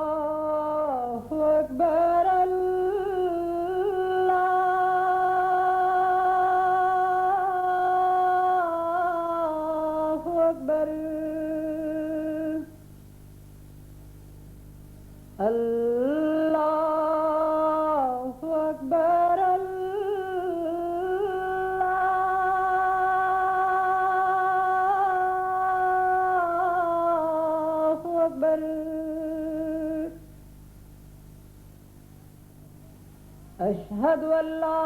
الله أكبر الله أكبر الله أكبر الله أكبر أشهد أن لا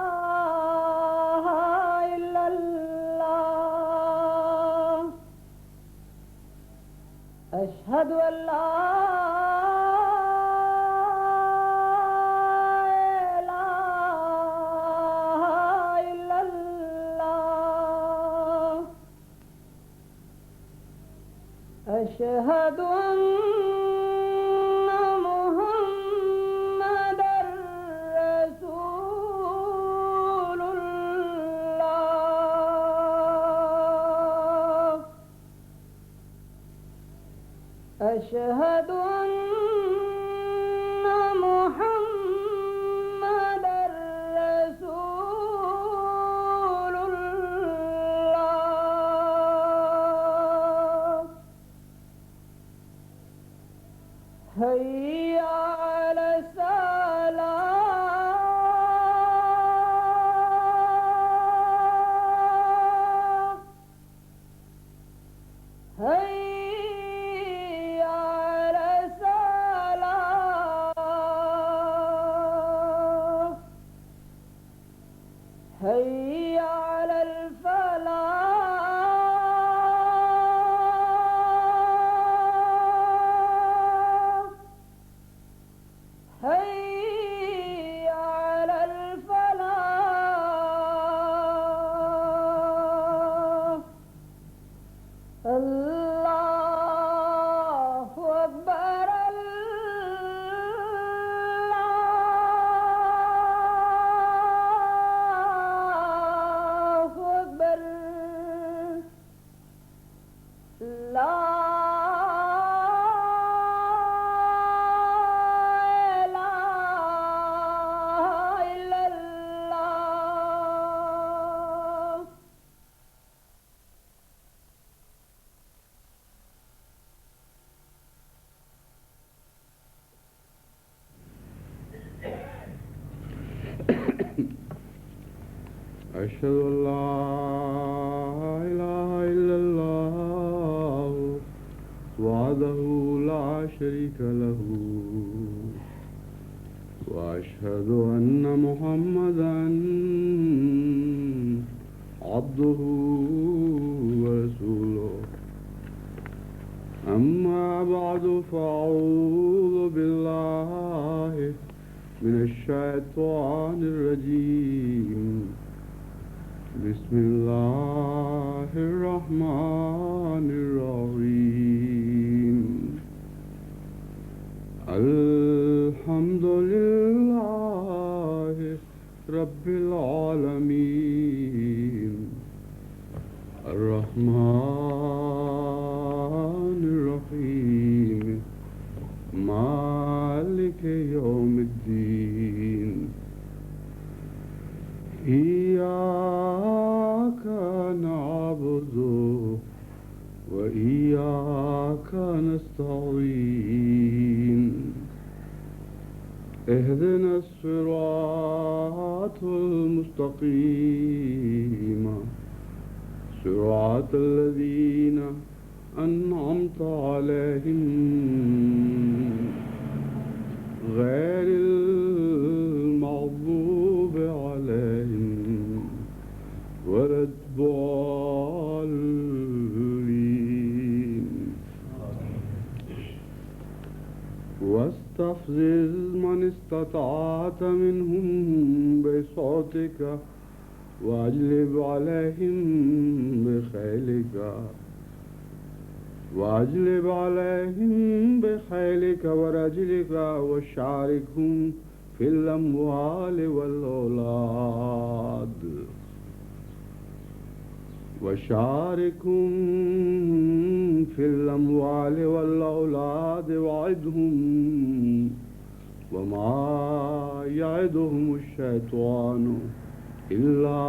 إله إلا الله أشهد أن لا إله إلا الله أشهد أن محمدًا رسول الله أشهد أن محمدًا رسول الله هيا على الصلاة هيا على الصلاة هيا على الفلاح هيا على الفلاح الله أكبر الله أكبر لا إله إلا الله أشهد أن لا إله إلا الله وحده لا شريك له وأشهد أن محمدًا عبده ورسوله أما بعد فأعوذ بالله من الشيطان الرجيم بسم الله الرحمن الرحيم الحمد لله رب العالمين الرحمن الرحيم مالك يوم الدين إياك نعبد وإياك نستعين اهدنا الصراط المستقيم صراط الذين أنعمت عليهم غير المغضوب عليهم ولا الضالين واستفزز من استطعت منهم بصوتك واجلب عليهم بخيلك ورجلك وشاركهم في الأموال والأولاد وشاركهم في الأموال والأولاد وعدهم وما يعدهم الشيطان إلا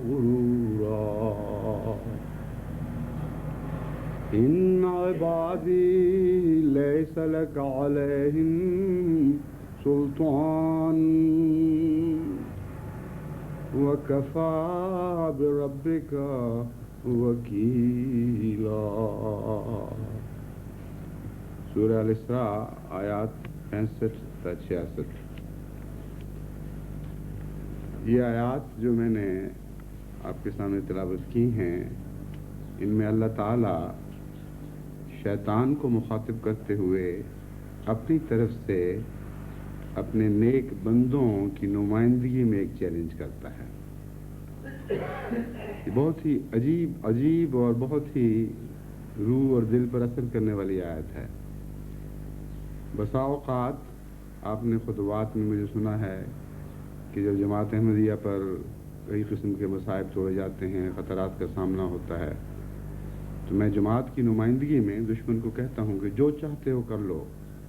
غرورا إن عبادي ليس لك عليهم سلطان وكفى بربك وكيلا. سورہ الاسراء آیات 65-66. یہ آیات جو میں نے آپ کے سامنے تلاوت کی ہیں، ان میں اللہ تعالیٰ شیطان کو مخاطب کرتے ہوئے اپنی طرف سے اپنے نیک بندوں کی نمائندگی میں ایک چیلنج کرتا ہے. یہ بہت ہی عجیب اور بہت ہی روح اور دل پر اثر کرنے والی آیت ہے. بسا اوقات آپ نے خطبات میں مجھے سنا ہے کہ جب جماعت احمدیہ پر کئی قسم کے مصائب توڑے جاتے ہیں، خطرات کا سامنا ہوتا ہے، تو میں جماعت کی نمائندگی میں دشمن کو کہتا ہوں کہ جو چاہتے ہو کر لو،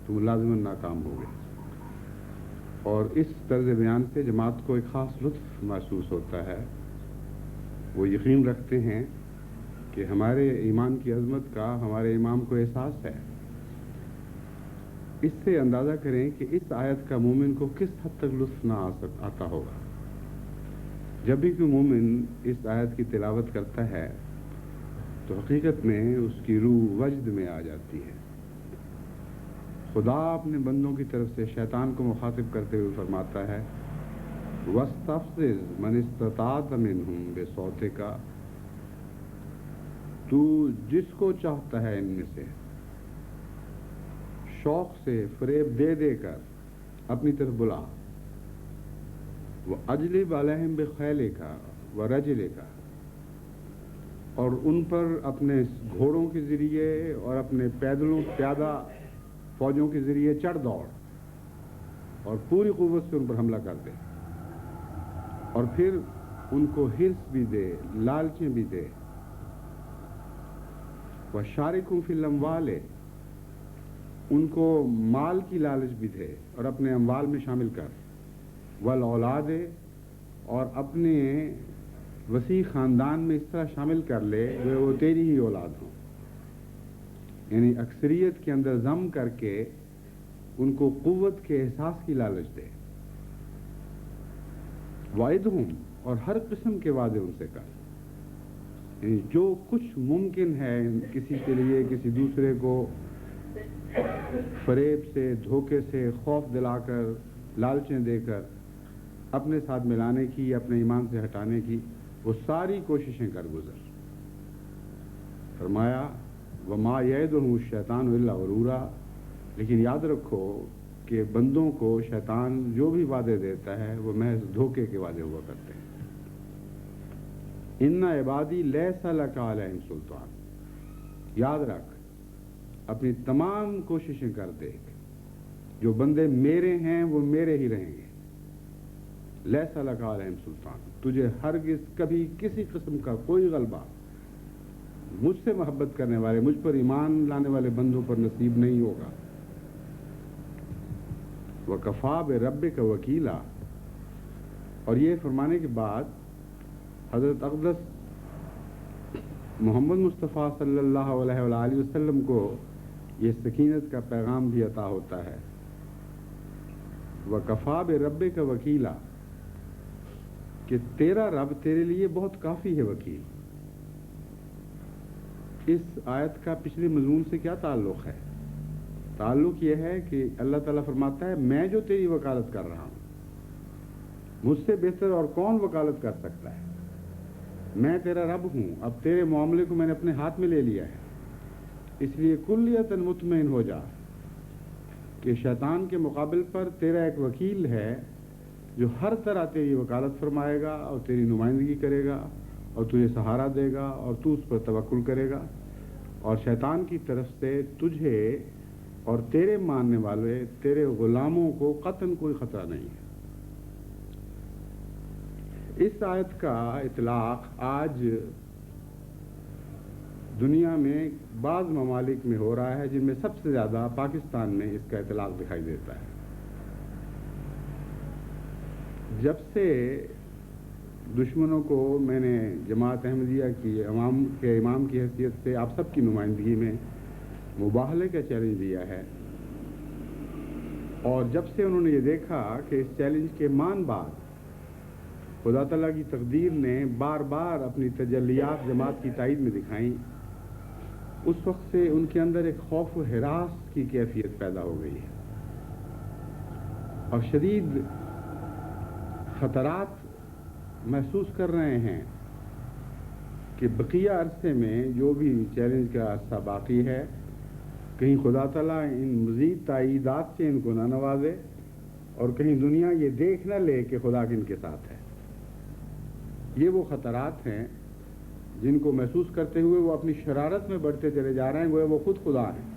تم لازماً ناکام ہوگے. اور اس طرز بیان سے جماعت کو ایک خاص لطف محسوس ہوتا ہے. وہ یقین رکھتے ہیں کہ ہمارے ایمان کی عظمت کا ہمارے امام کو احساس ہے. اس سے اندازہ کریں کہ اس آیت کا مومن کو کس حد تک لطف نہ آتا ہوگا. جب بھی کوئی مومن اس آیت کی تلاوت کرتا ہے تو حقیقت میں اس کی روح وجد میں آ جاتی ہے. خدا اپنے بندوں کی طرف سے شیطان کو مخاطب کرتے ہوئے فرماتا ہے، وَاسْتَفْزِزْ مَنِ اسْتَطَعْتَ مِنْهُمْ بِصَوْتِكَ، تو جس کو چاہتا ہے ان میں سے شوق سے فریب دے دے کر اپنی طرف بلا. وَأَجْلِبْ عَلَيْهِمْ بِخَيْلِكَ وَرَجِلِكَ، اور ان پر اپنے گھوڑوں کے ذریعے اور اپنے پیادہ فوجوں کے ذریعے چڑھ دوڑ اور پوری قوت سے ان پر حملہ کر دے، اور پھر ان کو حرص بھی دے، لالچیں بھی دے. وَشَارِكُمْ فِي الْأَمْوَالِ، ان کو مال کی لالچ بھی دے اور اپنے اموال میں شامل کر. وَالْأَوْلَادِ، اور اپنے وسیع خاندان میں اس طرح شامل کر لے کہ وہ تیری ہی اولاد ہوں، یعنی اکثریت کے اندر ضم کر کے ان کو قوت کے احساس کی لالچ دے. وعدہم، اور ہر قسم کے وعدے ان سے کر، یعنی جو کچھ ممکن ہے کسی کے لیے کسی دوسرے کو فریب سے، دھوکے سے، خوف دلا کر، لالچیں دے کر اپنے ساتھ ملانے کی، اپنے ایمان سے ہٹانے کی، وہ ساری کوششیں کر گزر. فرمایا وَمَا يَعِدُهُمُ الشَّيْطَانُ إِلَّا غُرُورًا، لیکن یاد رکھو کہ بندوں کو شیطان جو بھی وعدے دیتا ہے وہ محض دھوکے کے وعدے ہوا کرتے ہیں. إِنَّ عِبَادِي لَيْسَ لَكَ عَلَيْهِمْ سُلْطَانٌ، یاد رکھ، اپنی تمام کوششیں کر دیکھ، جو بندے میرے ہیں وہ میرے ہی رہیں گے. لَيْسَ لَكَ عَلَيْهِمْ سُلطان، تجھے ہرگز کبھی کسی قسم کا کوئی غلبہ مجھ سے محبت کرنے والے، مجھ پر ایمان لانے والے بندوں پر نصیب نہیں ہوگا. وَكَفَى بِرَبِّكَ وَكِيلًا، اور یہ فرمانے کے بعد حضرت اقدس محمد مصطفیٰ صلی اللہ علیہ وآلہ وسلم کو یہ سکینت کا پیغام بھی عطا ہوتا ہے. وَكَفَى بِرَبِّكَ وَكِيلًا، کہ تیرا رب تیرے لیے بہت کافی ہے وکیل. اس آیت کا پچھلے مضمون سے کیا تعلق ہے؟ تعلق یہ ہے کہ اللہ تعالیٰ فرماتا ہے میں جو تیری وکالت کر رہا ہوں، مجھ سے بہتر اور کون وکالت کر سکتا ہے؟ میں تیرا رب ہوں. اب تیرے معاملے کو میں نے اپنے ہاتھ میں لے لیا ہے، اس لیے کلیتاً مطمئن ہو جا کہ شیطان کے مقابل پر تیرا ایک وکیل ہے جو ہر طرح تیری وکالت فرمائے گا اور تیری نمائندگی کرے گا اور تجھے سہارا دے گا اور تو اس پر توکل کرے گا. اور شیطان کی طرف سے تجھے اور تیرے ماننے والے تیرے غلاموں کو قطعاً کوئی خطرہ نہیں ہے. اس آیت کا اطلاق آج دنیا میں بعض ممالک میں ہو رہا ہے، جن میں سب سے زیادہ پاکستان میں اس کا اطلاق دکھائی دیتا ہے۔ جب سے دشمنوں کو میں نے جماعت احمدیہ کی عوام کے امام کی حیثیت سے آپ سب کی نمائندگی میں مباہلے کا چیلنج دیا ہے، اور جب سے انہوں نے یہ دیکھا کہ اس چیلنج کے مان بعد خدا تعالیٰ کی تقدیر نے بار بار اپنی تجلیات جماعت کی تائید میں دکھائیں، اس وقت سے ان کے اندر ایک خوف و ہراس کی کیفیت پیدا ہو گئی ہے، اور شدید خطرات محسوس کر رہے ہیں کہ بقیہ عرصے میں جو بھی چیلنج کا عرصہ باقی ہے، کہیں خدا تعالیٰ ان مزید تائیدات سے ان کو نہ نوازے، اور کہیں دنیا یہ دیکھ نہ لے کہ خدا کن کے ساتھ ہے۔ یہ وہ خطرات ہیں جن کو محسوس کرتے ہوئے وہ اپنی شرارت میں بڑھتے چلے جا رہے ہیں، گویا وہ خود خدا ہیں۔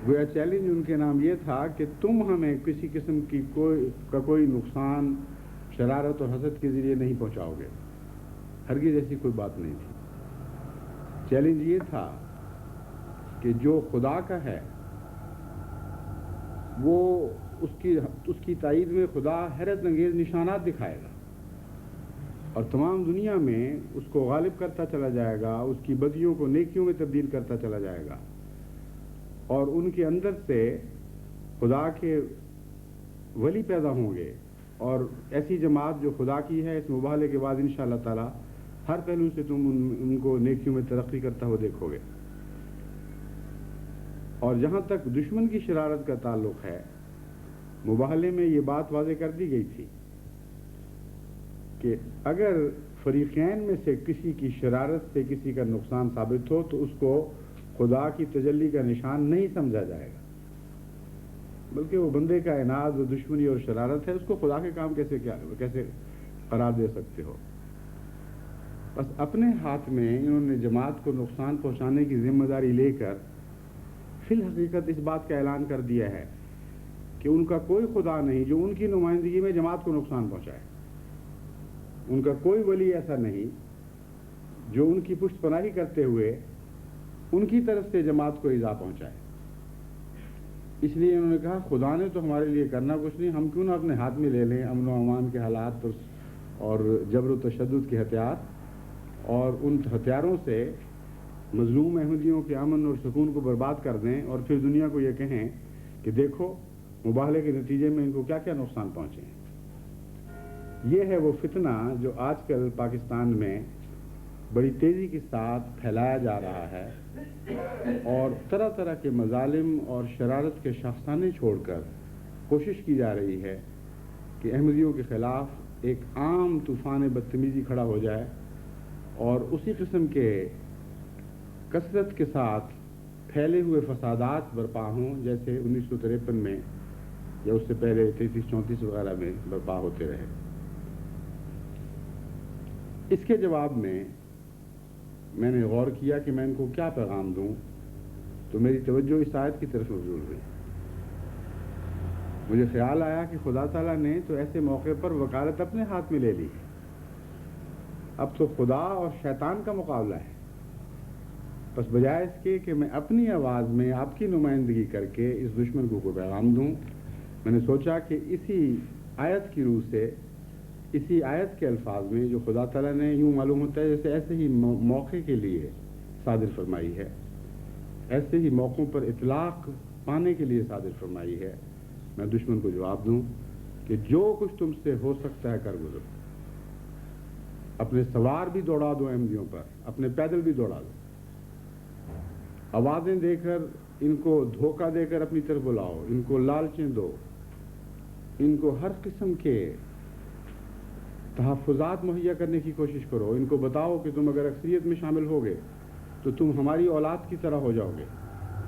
گویا چیلنج ان کے نام یہ تھا کہ تم ہمیں کسی قسم کی کوئی نقصان شرارت اور حسد کے ذریعے نہیں پہنچاؤ گے، ہرگز ایسی کوئی بات نہیں تھی۔ چیلنج یہ تھا کہ جو خدا کا ہے وہ اس کی تائید میں خدا حیرت انگیز نشانات دکھائے گا، اور تمام دنیا میں اس کو غالب کرتا چلا جائے گا، اس کی بدیوں کو نیکیوں میں تبدیل کرتا چلا جائے گا، اور ان کے اندر سے خدا کے ولی پیدا ہوں گے، اور ایسی جماعت جو خدا کی ہے اس مباہلے کے بعد انشاءاللہ تعالی ہر پہلو سے تم ان کو نیکیوں میں ترقی کرتا ہوا دیکھو گے۔ اور جہاں تک دشمن کی شرارت کا تعلق ہے، مباہلے میں یہ بات واضح کر دی گئی تھی کہ اگر فریقین میں سے کسی کی شرارت سے کسی کا نقصان ثابت ہو تو اس کو خدا کی تجلی کا نشان نہیں سمجھا جائے گا، بلکہ وہ بندے کا عناد و دشمنی اور شرارت ہے، اس کو خدا کے کام کیسے قرار دے سکتے ہو؟ بس اپنے ہاتھ میں انہوں نے جماعت کو نقصان پہنچانے کی ذمہ داری لے کر فی الحقیقت اس بات کا اعلان کر دیا ہے کہ ان کا کوئی خدا نہیں جو ان کی نمائندگی میں جماعت کو نقصان پہنچائے، ان کا کوئی ولی ایسا نہیں جو ان کی پشت پناہی کرتے ہوئے ان کی طرف سے جماعت کو ایذا پہنچائے۔ اس لیے انہوں نے کہا خدا نے تو ہمارے لیے کرنا کچھ نہیں، ہم کیوں نہ اپنے ہاتھ میں لے لیں امن و امان کے حالات اور جبر و تشدد کے ہتھیار، اور ان ہتھیاروں سے مظلوم احمدیوں کے امن اور سکون کو برباد کر دیں، اور پھر دنیا کو یہ کہیں کہ دیکھو مباہلے کے نتیجے میں ان کو کیا کیا نقصان پہنچے ہیں۔ یہ ہے وہ فتنہ جو آج کل پاکستان میں بڑی تیزی کے ساتھ پھیلایا جا رہا ہے، اور طرح طرح کے مظالم اور شرارت کے شاخسانے چھوڑ کر کوشش کی جا رہی ہے کہ احمدیوں کے خلاف ایک عام طوفان بدتمیزی کھڑا ہو جائے، اور اسی قسم کے کثرت کے ساتھ پھیلے ہوئے فسادات برپا ہوں جیسے 1953 میں یا اس سے پہلے 33-34 وغیرہ میں برپا ہوتے رہے۔ اس کے جواب میں نے غور کیا کہ میں ان کو کیا پیغام دوں، تو میری توجہ اس آیت کی طرف مبذول ہوئی۔ مجھے خیال آیا کہ خدا تعالیٰ نے تو ایسے موقع پر وکالت اپنے ہاتھ میں لے لی، اب تو خدا اور شیطان کا مقابلہ ہے، بس بجائے اس کے کہ میں اپنی آواز میں آپ کی نمائندگی کر کے اس دشمن کو کوئی پیغام دوں، میں نے سوچا کہ اسی آیت کی روح سے، اسی آیت کے الفاظ میں جو خدا تعالیٰ نے یوں معلوم ہوتا ہے جیسے ایسے ہی موقع کے لیے صادر فرمائی ہے، ایسے ہی موقعوں پر اطلاق پانے کے لیے صادر فرمائی ہے، میں دشمن کو جواب دوں کہ جو کچھ تم سے ہو سکتا ہے کر گزرو، اپنے سوار بھی دوڑا دو احمدیوں پر، اپنے پیدل بھی دوڑا دو، آوازیں دے کر ان کو دھوکہ دے کر اپنی طرف بلاؤ، ان کو لالچیں دو، ان کو ہر قسم کے تحفظات مہیا کرنے کی کوشش کرو، ان کو بتاؤ کہ تم اگر اکثریت میں شامل ہوگے تو تم ہماری اولاد کی طرح ہو جاؤ گے،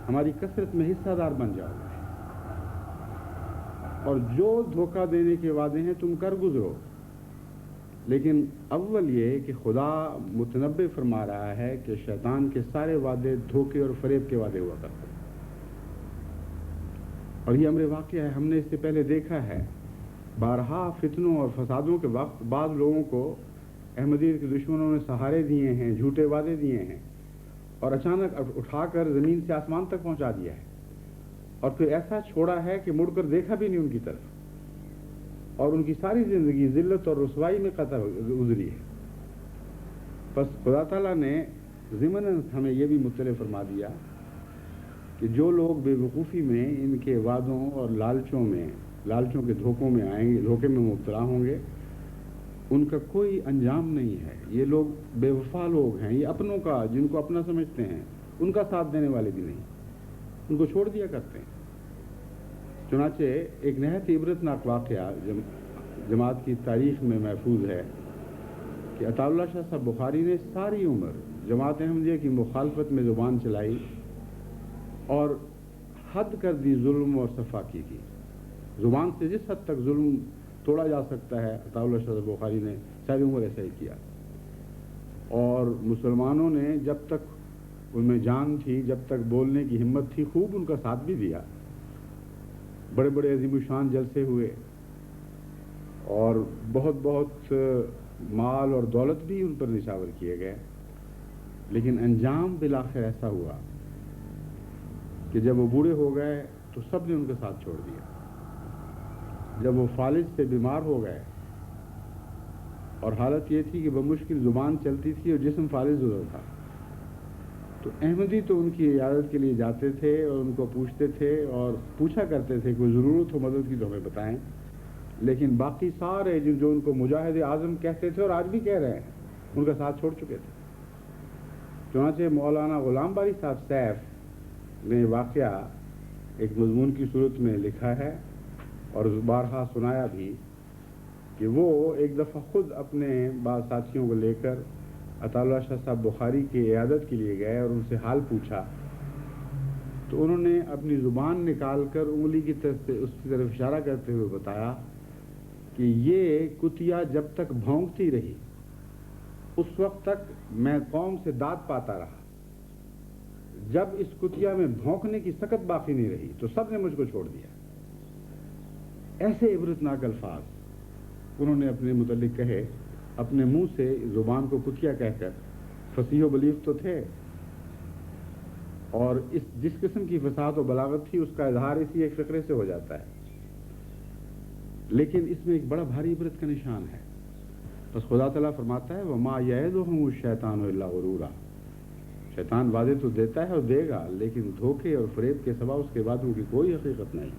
ہماری کثرت میں حصہ دار بن جاؤ گے، اور جو دھوکہ دینے کے وعدے ہیں تم کر گزرو، لیکن اول یہ کہ خدا متنبع فرما رہا ہے کہ شیطان کے سارے وعدے دھوکے اور فریب کے وعدے ہوا کرتے ہیں، اور یہ امر واقعہ ہے، ہم نے اس سے پہلے دیکھا ہے بارہا فتنوں اور فسادوں کے وقت بعض لوگوں کو احمدیت کے دشمنوں نے سہارے دیے ہیں، جھوٹے وعدے دیے ہیں، اور اچانک اٹھا کر زمین سے آسمان تک پہنچا دیا ہے، اور پھر ایسا چھوڑا ہے کہ مڑ کر دیکھا بھی نہیں ان کی طرف، اور ان کی ساری زندگی ذلت اور رسوائی میں قطع گزری ہے۔ بس خدا تعالیٰ نے ضمناً ہمیں یہ بھی مطلع فرما دیا کہ جو لوگ بے وقوفی میں ان کے وعدوں اور لالچوں کے دھوکوں میں آئیں گے، دھوکے میں مبتلا ہوں گے، ان کا کوئی انجام نہیں ہے۔ یہ لوگ بے وفا لوگ ہیں، یہ اپنوں کا، جن کو اپنا سمجھتے ہیں، ان کا ساتھ دینے والے بھی نہیں، ان کو چھوڑ دیا کرتے ہیں۔ چنانچہ ایک نہایت عبرتناک واقعہ جماعت کی تاریخ میں محفوظ ہے کہ عطا اللہ شاہ صاحب بخاری نے ساری عمر جماعت احمدیہ کی مخالفت میں زبان چلائی اور حد کر دی ظلم اور صفاقی کی۔ زبان سے جس حد تک ظلم توڑا جا سکتا ہے، عطا اللہ شاہ صاحب بخاری نے ساری عمر ایسا ہی کیا، اور مسلمانوں نے جب تک ان میں جان تھی، جب تک بولنے کی ہمت تھی، خوب ان کا ساتھ بھی دیا۔ بڑے بڑے عظیم الشان جلسے ہوئے اور بہت بہت مال اور دولت بھی ان پر نشاور کیے گئے، لیکن انجام بالآخر ایسا ہوا کہ جب وہ بوڑھے ہو گئے تو سب نے ان کے ساتھ چھوڑ دیا۔ جب وہ فالج سے بیمار ہو گئے اور حالت یہ تھی کہ بمشکل زبان چلتی تھی اور جسم فالج ہو تھا، تو احمدی تو ان کی عیادت کے لیے جاتے تھے اور ان کو پوچھتے تھے اور پوچھا کرتے تھے کوئی ضرورت ہو مدد کی تو ہمیں بتائیں، لیکن باقی سارے جو ان کو مجاہد اعظم کہتے تھے اور آج بھی کہہ رہے ہیں، ان کا ساتھ چھوڑ چکے تھے۔ چنانچہ مولانا غلام باری صاحب سیف نے واقعہ ایک مضمون کی صورت میں لکھا ہے اور بارہا سنایا بھی کہ وہ ایک دفعہ خود اپنے بعض ساتھیوں کو لے کر عطا اللہ شاہ صاحب بخاری کی عیادت کے لیے گئے اور ان سے حال پوچھا، تو انہوں نے اپنی زبان نکال کر انگلی کی طرف سے اس کی طرف اشارہ کرتے ہوئے بتایا کہ یہ کتیا جب تک بھونکتی رہی اس وقت تک میں قوم سے داد پاتا رہا، جب اس کتیا میں بھونکنے کی سکت باقی نہیں رہی تو سب نے مجھ کو چھوڑ دیا۔ ایسے عبرتناک الفاظ انہوں نے اپنے متعلق کہے، اپنے منہ سے زبان کو کتیا کہہ کر۔ فصیح و بلیغ تو تھے، اور جس قسم کی فصاحت و بلاغت تھی اس کا اظہار اسی ایک فقرے سے ہو جاتا ہے، لیکن اس میں ایک بڑا بھاری عبرت کا نشان ہے۔ بس خدا تعالیٰ فرماتا ہے وَمَا يَعِدُهُمُ الشَّيْطَانُ إِلَّا غُرُورًا، شیطان وعدے تو دیتا ہے اور دے گا، لیکن دھوکے اور فریب کے سوا اس کے وعدوں کی کوئی حقیقت نہیں۔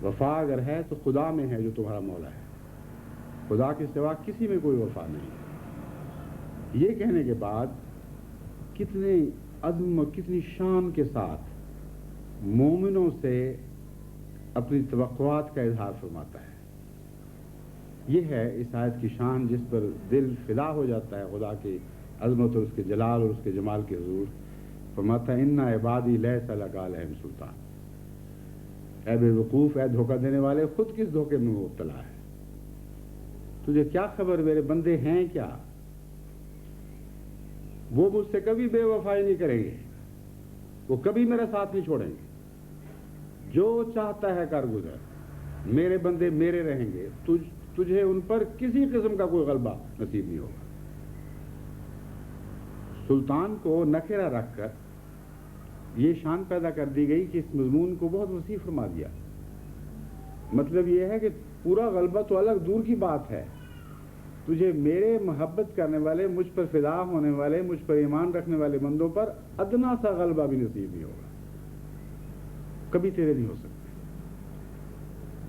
وفا اگر ہے تو خدا میں ہے جو تمہارا مولا ہے، خدا کے سوا کسی میں کوئی وفا نہیں۔ یہ کہنے کے بعد کتنے عزم اور کتنی شان کے ساتھ مومنوں سے اپنی توقعات کا اظہار فرماتا ہے۔ یہ ہے اس آیت کی شان جس پر دل فدا ہو جاتا ہے خدا کی عظمت اور اس کے جلال اور اس کے جمال کے حضور۔ فرماتا ہے اِنَّ عِبَادِي لَيْسَ لَكَ عَلَيْهِمْ سُلْطَانٌ، اے بے وقوف، اے دھوکہ دینے والے، خود کس دھوکے میں مبتلا ہے؟ تجھے کیا خبر میرے بندے ہیں کیا؟ وہ مجھ سے کبھی بے وفائی نہیں کریں گے، وہ کبھی میرا ساتھ نہیں چھوڑیں گے، جو چاہتا ہے کر گزر، میرے بندے میرے رہیں گے، تجھے ان پر کسی قسم کا کوئی غلبہ نصیب نہیں ہوگا۔ سلطان کو نکرہ رکھ کر یہ شان پیدا کر دی گئی کہ اس مضمون کو بہت وسیع فرما دیا۔ مطلب یہ ہے کہ پورا غلبہ تو الگ دور کی بات ہے، تجھے میرے محبت کرنے والے، مجھ پر فدا ہونے والے، مجھ پر ایمان رکھنے والے بندوں پر ادنا سا غلبہ بھی نصیب نہیں ہوگا، کبھی تیرے نہیں ہو سکتے۔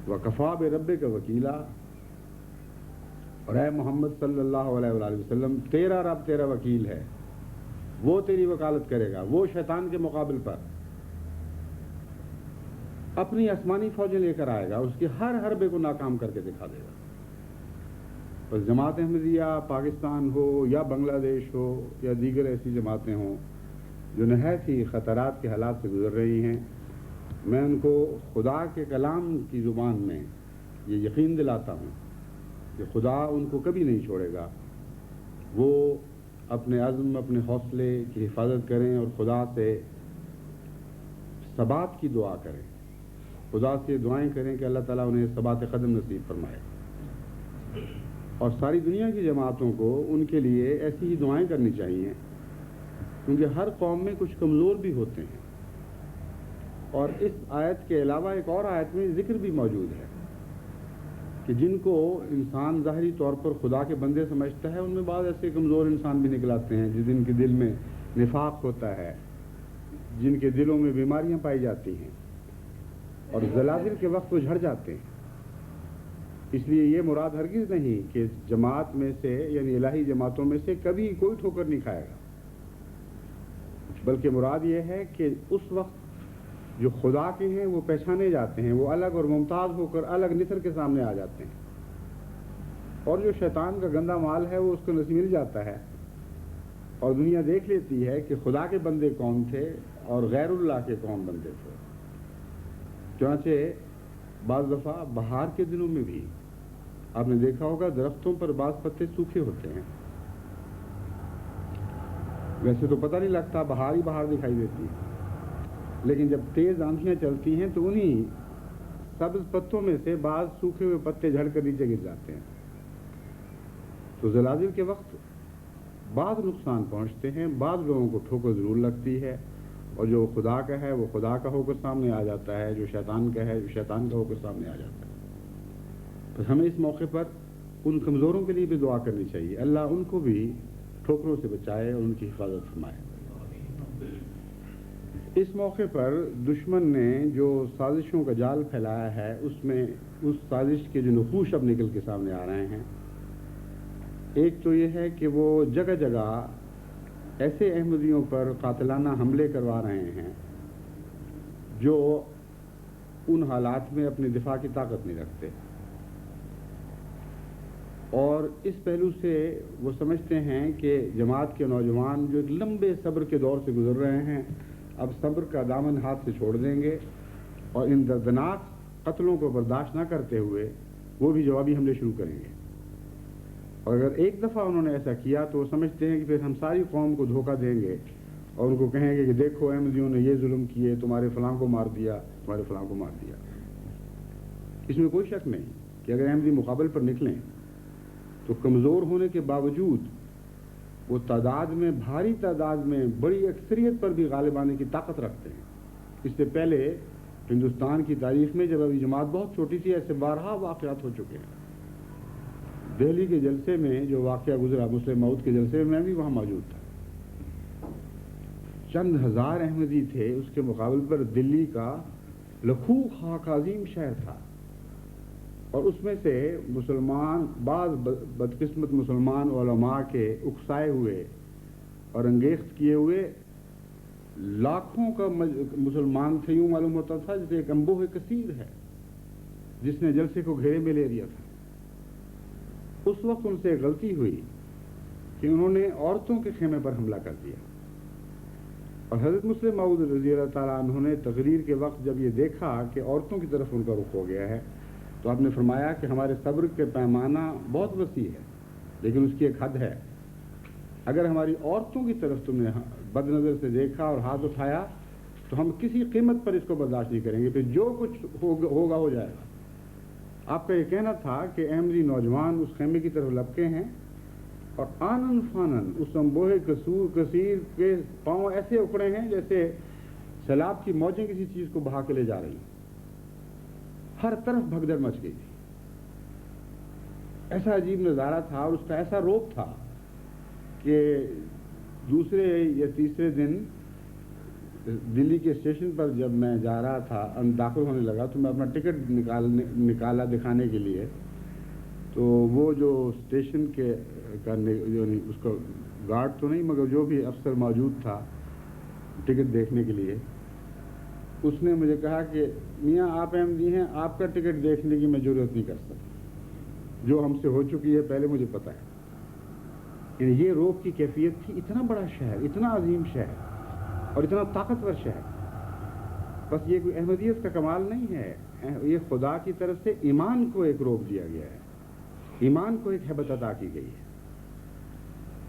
وَكَفَىٰ بِرَبِّكَ وَكِيلًا، اور اے محمد صلی اللہ علیہ وآلہ وسلم، تیرا رب تیرا وکیل ہے، وہ تیری وکالت کرے گا، وہ شیطان کے مقابل پر اپنی آسمانی فوجیں لے کر آئے گا، اس کے ہر حربے کو ناکام کر کے دکھا دے گا۔ بس جماعت احمدیہ پاکستان ہو یا بنگلہ دیش ہو یا دیگر ایسی جماعتیں ہوں جو نہایت ہی خطرات کے حالات سے گزر رہی ہیں، میں ان کو خدا کے کلام کی زبان میں یہ یقین دلاتا ہوں کہ خدا ان کو کبھی نہیں چھوڑے گا۔ وہ اپنے عزم، اپنے حوصلے کی حفاظت کریں اور خدا سے ثبات کی دعا کریں، خدا سے دعائیں کریں کہ اللہ تعالیٰ انہیں ثبات قدم نصیب فرمائے۔ اور ساری دنیا کی جماعتوں کو ان کے لیے ایسی ہی دعائیں کرنی چاہیے، کیونکہ ہر قوم میں کچھ کمزور بھی ہوتے ہیں۔ اور اس آیت کے علاوہ ایک اور آیت میں ذکر بھی موجود ہے کہ جن کو انسان ظاہری طور پر خدا کے بندے سمجھتا ہے، ان میں بعض ایسے کمزور انسان بھی نکل آتے ہیں جن کے دل میں نفاق ہوتا ہے، جن کے دلوں میں بیماریاں پائی جاتی ہیں، اور زلازل کے وقت وہ جھڑ جاتے ہیں۔ اس لیے یہ مراد ہرگز نہیں کہ جماعت میں سے، یعنی الہی جماعتوں میں سے کبھی کوئی ٹھوکر نہیں کھائے گا، بلکہ مراد یہ ہے کہ اس وقت جو خدا کے ہیں وہ پہچانے جاتے ہیں، وہ الگ اور ممتاز ہو کر الگ نثر کے سامنے آ جاتے ہیں، اور جو شیطان کا گندا مال ہے وہ اس کو نصیب مل جاتا ہے، اور دنیا دیکھ لیتی ہے کہ خدا کے بندے کون تھے اور غیر اللہ کے کون بندے تھے۔ چنانچہ بعض دفعہ بہار کے دنوں میں بھی آپ نے دیکھا ہوگا درختوں پر بعض پتے سوکھے ہوتے ہیں، ویسے تو پتہ نہیں لگتا، بہار ہی بہار دکھائی دیتی ہے، لیکن جب تیز آندھیاں چلتی ہیں تو انہی سبز پتوں میں سے بعض سوکھے ہوئے پتے جھڑ کر نیچے گر جاتے ہیں۔ تو زلازل کے وقت بعض نقصان پہنچتے ہیں، بعض لوگوں کو ٹھوکر ضرور لگتی ہے، اور جو خدا کا ہے وہ خدا کا ہو کر سامنے آ جاتا ہے، جو شیطان کا ہے جو شیطان کا ہو کر سامنے آ جاتا ہے۔ بس ہمیں اس موقع پر ان کمزوروں کے لیے بھی دعا کرنی چاہیے، اللہ ان کو بھی ٹھوکروں سے بچائے اور ان کی حفاظت فرمائے۔ اس موقع پر دشمن نے جو سازشوں کا جال پھیلایا ہے، اس میں اس سازش کے جو نقوش اب نکل کے سامنے آ رہے ہیں۔ ایک تو یہ ہے کہ وہ جگہ جگہ ایسے احمدیوں پر قاتلانہ حملے کروا رہے ہیں جو ان حالات میں اپنے دفاع کی طاقت نہیں رکھتے، اور اس پہلو سے وہ سمجھتے ہیں کہ جماعت کے نوجوان جو ایک لمبے صبر کے دور سے گزر رہے ہیں، اب صبر کا دامن ہاتھ سے چھوڑ دیں گے، اور ان دردناک قتلوں کو برداشت نہ کرتے ہوئے وہ بھی جوابی حملے شروع کریں گے۔ اور اگر ایک دفعہ انہوں نے ایسا کیا تو وہ سمجھتے ہیں کہ پھر ہم ساری قوم کو دھوکہ دیں گے اور ان کو کہیں گے کہ دیکھو احمدیوں نے یہ ظلم کیے، تمہارے فلاں کو مار دیا، تمہارے فلاں کو مار دیا۔ اس میں کوئی شک نہیں کہ اگر احمدی مقابل پر نکلیں تو کمزور ہونے کے باوجود وہ تعداد میں، بھاری تعداد میں، بڑی اکثریت پر بھی غالب آنے کی طاقت رکھتے ہیں۔ اس سے پہلے ہندوستان کی تاریخ میں جب ابھی جماعت بہت چھوٹی تھی، ایسے بارہا واقعات ہو چکے ہیں۔ دہلی کے جلسے میں جو واقعہ گزرا، مسلم موعود کے جلسے میں بھی وہاں موجود تھا، چند ہزار احمدی تھے، اس کے مقابل پر دلی کا لکھوں خاک عظیم شہر تھا، اور اس میں سے مسلمان، بعض بدقسمت مسلمان علماء کے اکسائے ہوئے اور انگیخت کیے ہوئے لاکھوں کا مسلمان تھے۔ یوں معلوم ہوتا تھا جیسے ایک انبوہ کثیر ہے جس نے جلسے کو گھیرے میں لے لیا تھا۔ اس وقت ان سے غلطی ہوئی کہ انہوں نے عورتوں کے خیمے پر حملہ کر دیا، اور حضرت مسلم موعود رضی اللہ تعالیٰ عنہ نے تقریر کے وقت جب یہ دیکھا کہ عورتوں کی طرف ان کا رخ ہو گیا ہے تو آپ نے فرمایا کہ ہمارے صبر کے پیمانہ بہت وسیع ہے، لیکن اس کی ایک حد ہے۔ اگر ہماری عورتوں کی طرف تم نے بد نظر سے دیکھا اور ہاتھ اٹھایا تو ہم کسی قیمت پر اس کو برداشت نہیں کریں گے، پھر جو کچھ ہوگا ہو جائے گا۔ آپ کا یہ کہنا تھا کہ احمدی نوجوان اس خیمے کی طرف لپکے ہیں، اور آنن فانن اس انبوہ کثیر کے پاؤں ایسے اکڑے ہیں جیسے سیلاب کی موجیں کسی چیز کو بہا کے لے جا رہی ہیں۔ ہر طرف بھگدڑ مچ گئی تھی، ایسا عجیب نظارہ تھا، اور اس کا ایسا روپ تھا کہ دوسرے یا تیسرے دن دلی کے اسٹیشن پر جب میں جا رہا تھا، داخل ہونے لگا تو میں اپنا ٹکٹ نکالا دکھانے کے لیے، تو وہ جو اسٹیشن کے اس کا گارڈ تو نہیں مگر جو بھی افسر موجود تھا ٹکٹ دیکھنے کے لیے، اس نے مجھے کہا کہ میاں آپ احمدی ہیں، آپ کا ٹکٹ دیکھنے کی میں ضرورت نہیں کر سکتا، جو ہم سے ہو چکی ہے پہلے مجھے پتہ ہے۔ یعنی یہ روپ کی کیفیت تھی، اتنا بڑا شہر، اتنا عظیم شہر اور اتنا طاقتور شہر۔ بس یہ کوئی احمدیت کا کمال نہیں ہے، یہ خدا کی طرف سے ایمان کو ایک روپ دیا گیا ہے، ایمان کو ایک ہیبت عطا کی گئی ہے۔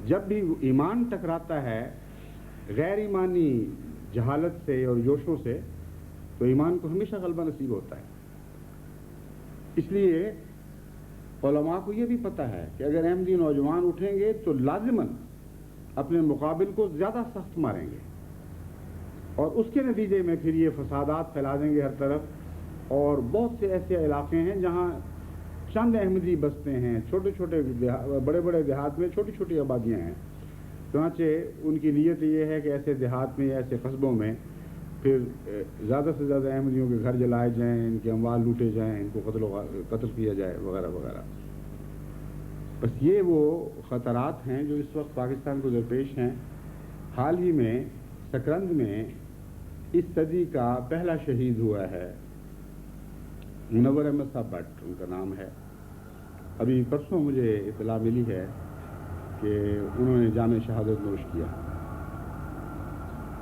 جب بھی ایمان ٹکراتا ہے غیر ایمانی جہالت سے اور جوشوں سے تو ایمان کو ہمیشہ غلبہ نصیب ہوتا ہے۔ اس لیے علماء کو یہ بھی پتہ ہے کہ اگر احمدی نوجوان اٹھیں گے تو لازماً اپنے مقابل کو زیادہ سخت ماریں گے، اور اس کے نتیجے میں پھر یہ فسادات پھیلا دیں گے ہر طرف، اور بہت سے ایسے علاقے ہیں جہاں چند احمدی بستے ہیں، چھوٹے چھوٹے بڑے بڑے دیہات میں چھوٹی چھوٹی آبادیاں ہیں، چنانچہ ان کی نیت یہ ہے کہ ایسے دیہات میں، ایسے قصبوں میں پھر زیادہ سے زیادہ احمدیوں کے گھر جلائے جائیں، ان کے اموال لوٹے جائیں، ان کو قتل کیا جائے وغیرہ وغیرہ۔ بس یہ وہ خطرات ہیں جو اس وقت پاکستان کو درپیش ہیں۔ حال ہی میں سکرند میں اس صدی کا پہلا شہید ہوا ہے، منور احمد صاحب بٹ ان کا نام ہے۔ ابھی پرسوں مجھے اطلاع ملی ہے کہ انہوں نے جام شہادت نوش کیا۔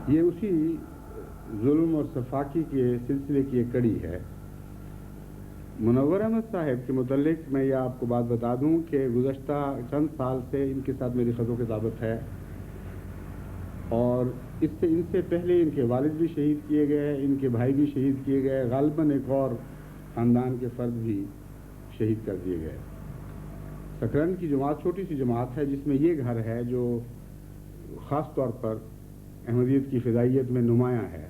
یہ اسی ظلم اور سفاکی کے سلسلے کی ایک کڑی ہے۔ منور احمد صاحب کے متعلق میں یہ آپ کو بات بتا دوں کہ گزشتہ چند سال سے ان کے ساتھ میری خط و کتابت ہے، اور ان سے پہلے ان کے والد بھی شہید کیے گئے، ان کے بھائی بھی شہید کیے گئے، غالباً ایک اور خاندان کے فرد بھی شہید کر دیے گئے۔ سکرند کی جماعت چھوٹی سی جماعت ہے جس میں یہ گھر ہے جو خاص طور پر احمدیت کی فدائیت میں نمایاں ہے۔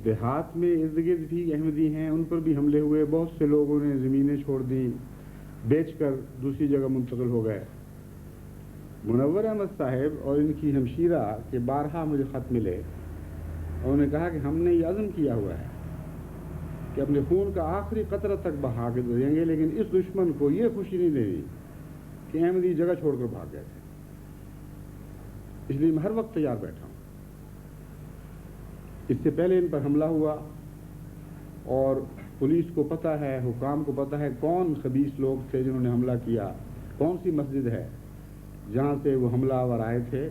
دیہات میں ارد گرد بھی احمدی ہیں، ان پر بھی حملے ہوئے، بہت سے لوگوں نے زمینیں چھوڑ دیں، بیچ کر دوسری جگہ منتقل ہو گئے۔ منور احمد صاحب اور ان کی ہمشیرہ کے بارہا مجھے خط ملے، اور انہوں نے کہا کہ ہم نے یہ عزم کیا ہوا ہے کہ اپنے خون کا آخری قطرہ تک بہا کے دیں گے، لیکن اس دشمن کو یہ خوشی نہیں دینی کہ احمدی جگہ چھوڑ کر بھاگ گئے تھے۔ اس لیے میں ہر وقت تیار بیٹھا ہوں۔ اس سے پہلے ان پر حملہ ہوا، اور پولیس کو پتہ ہے، حکام کو پتہ ہے کون خبیث لوگ تھے جنہوں نے حملہ کیا، کون سی مسجد ہے جہاں سے وہ حملہ آور آئے تھے،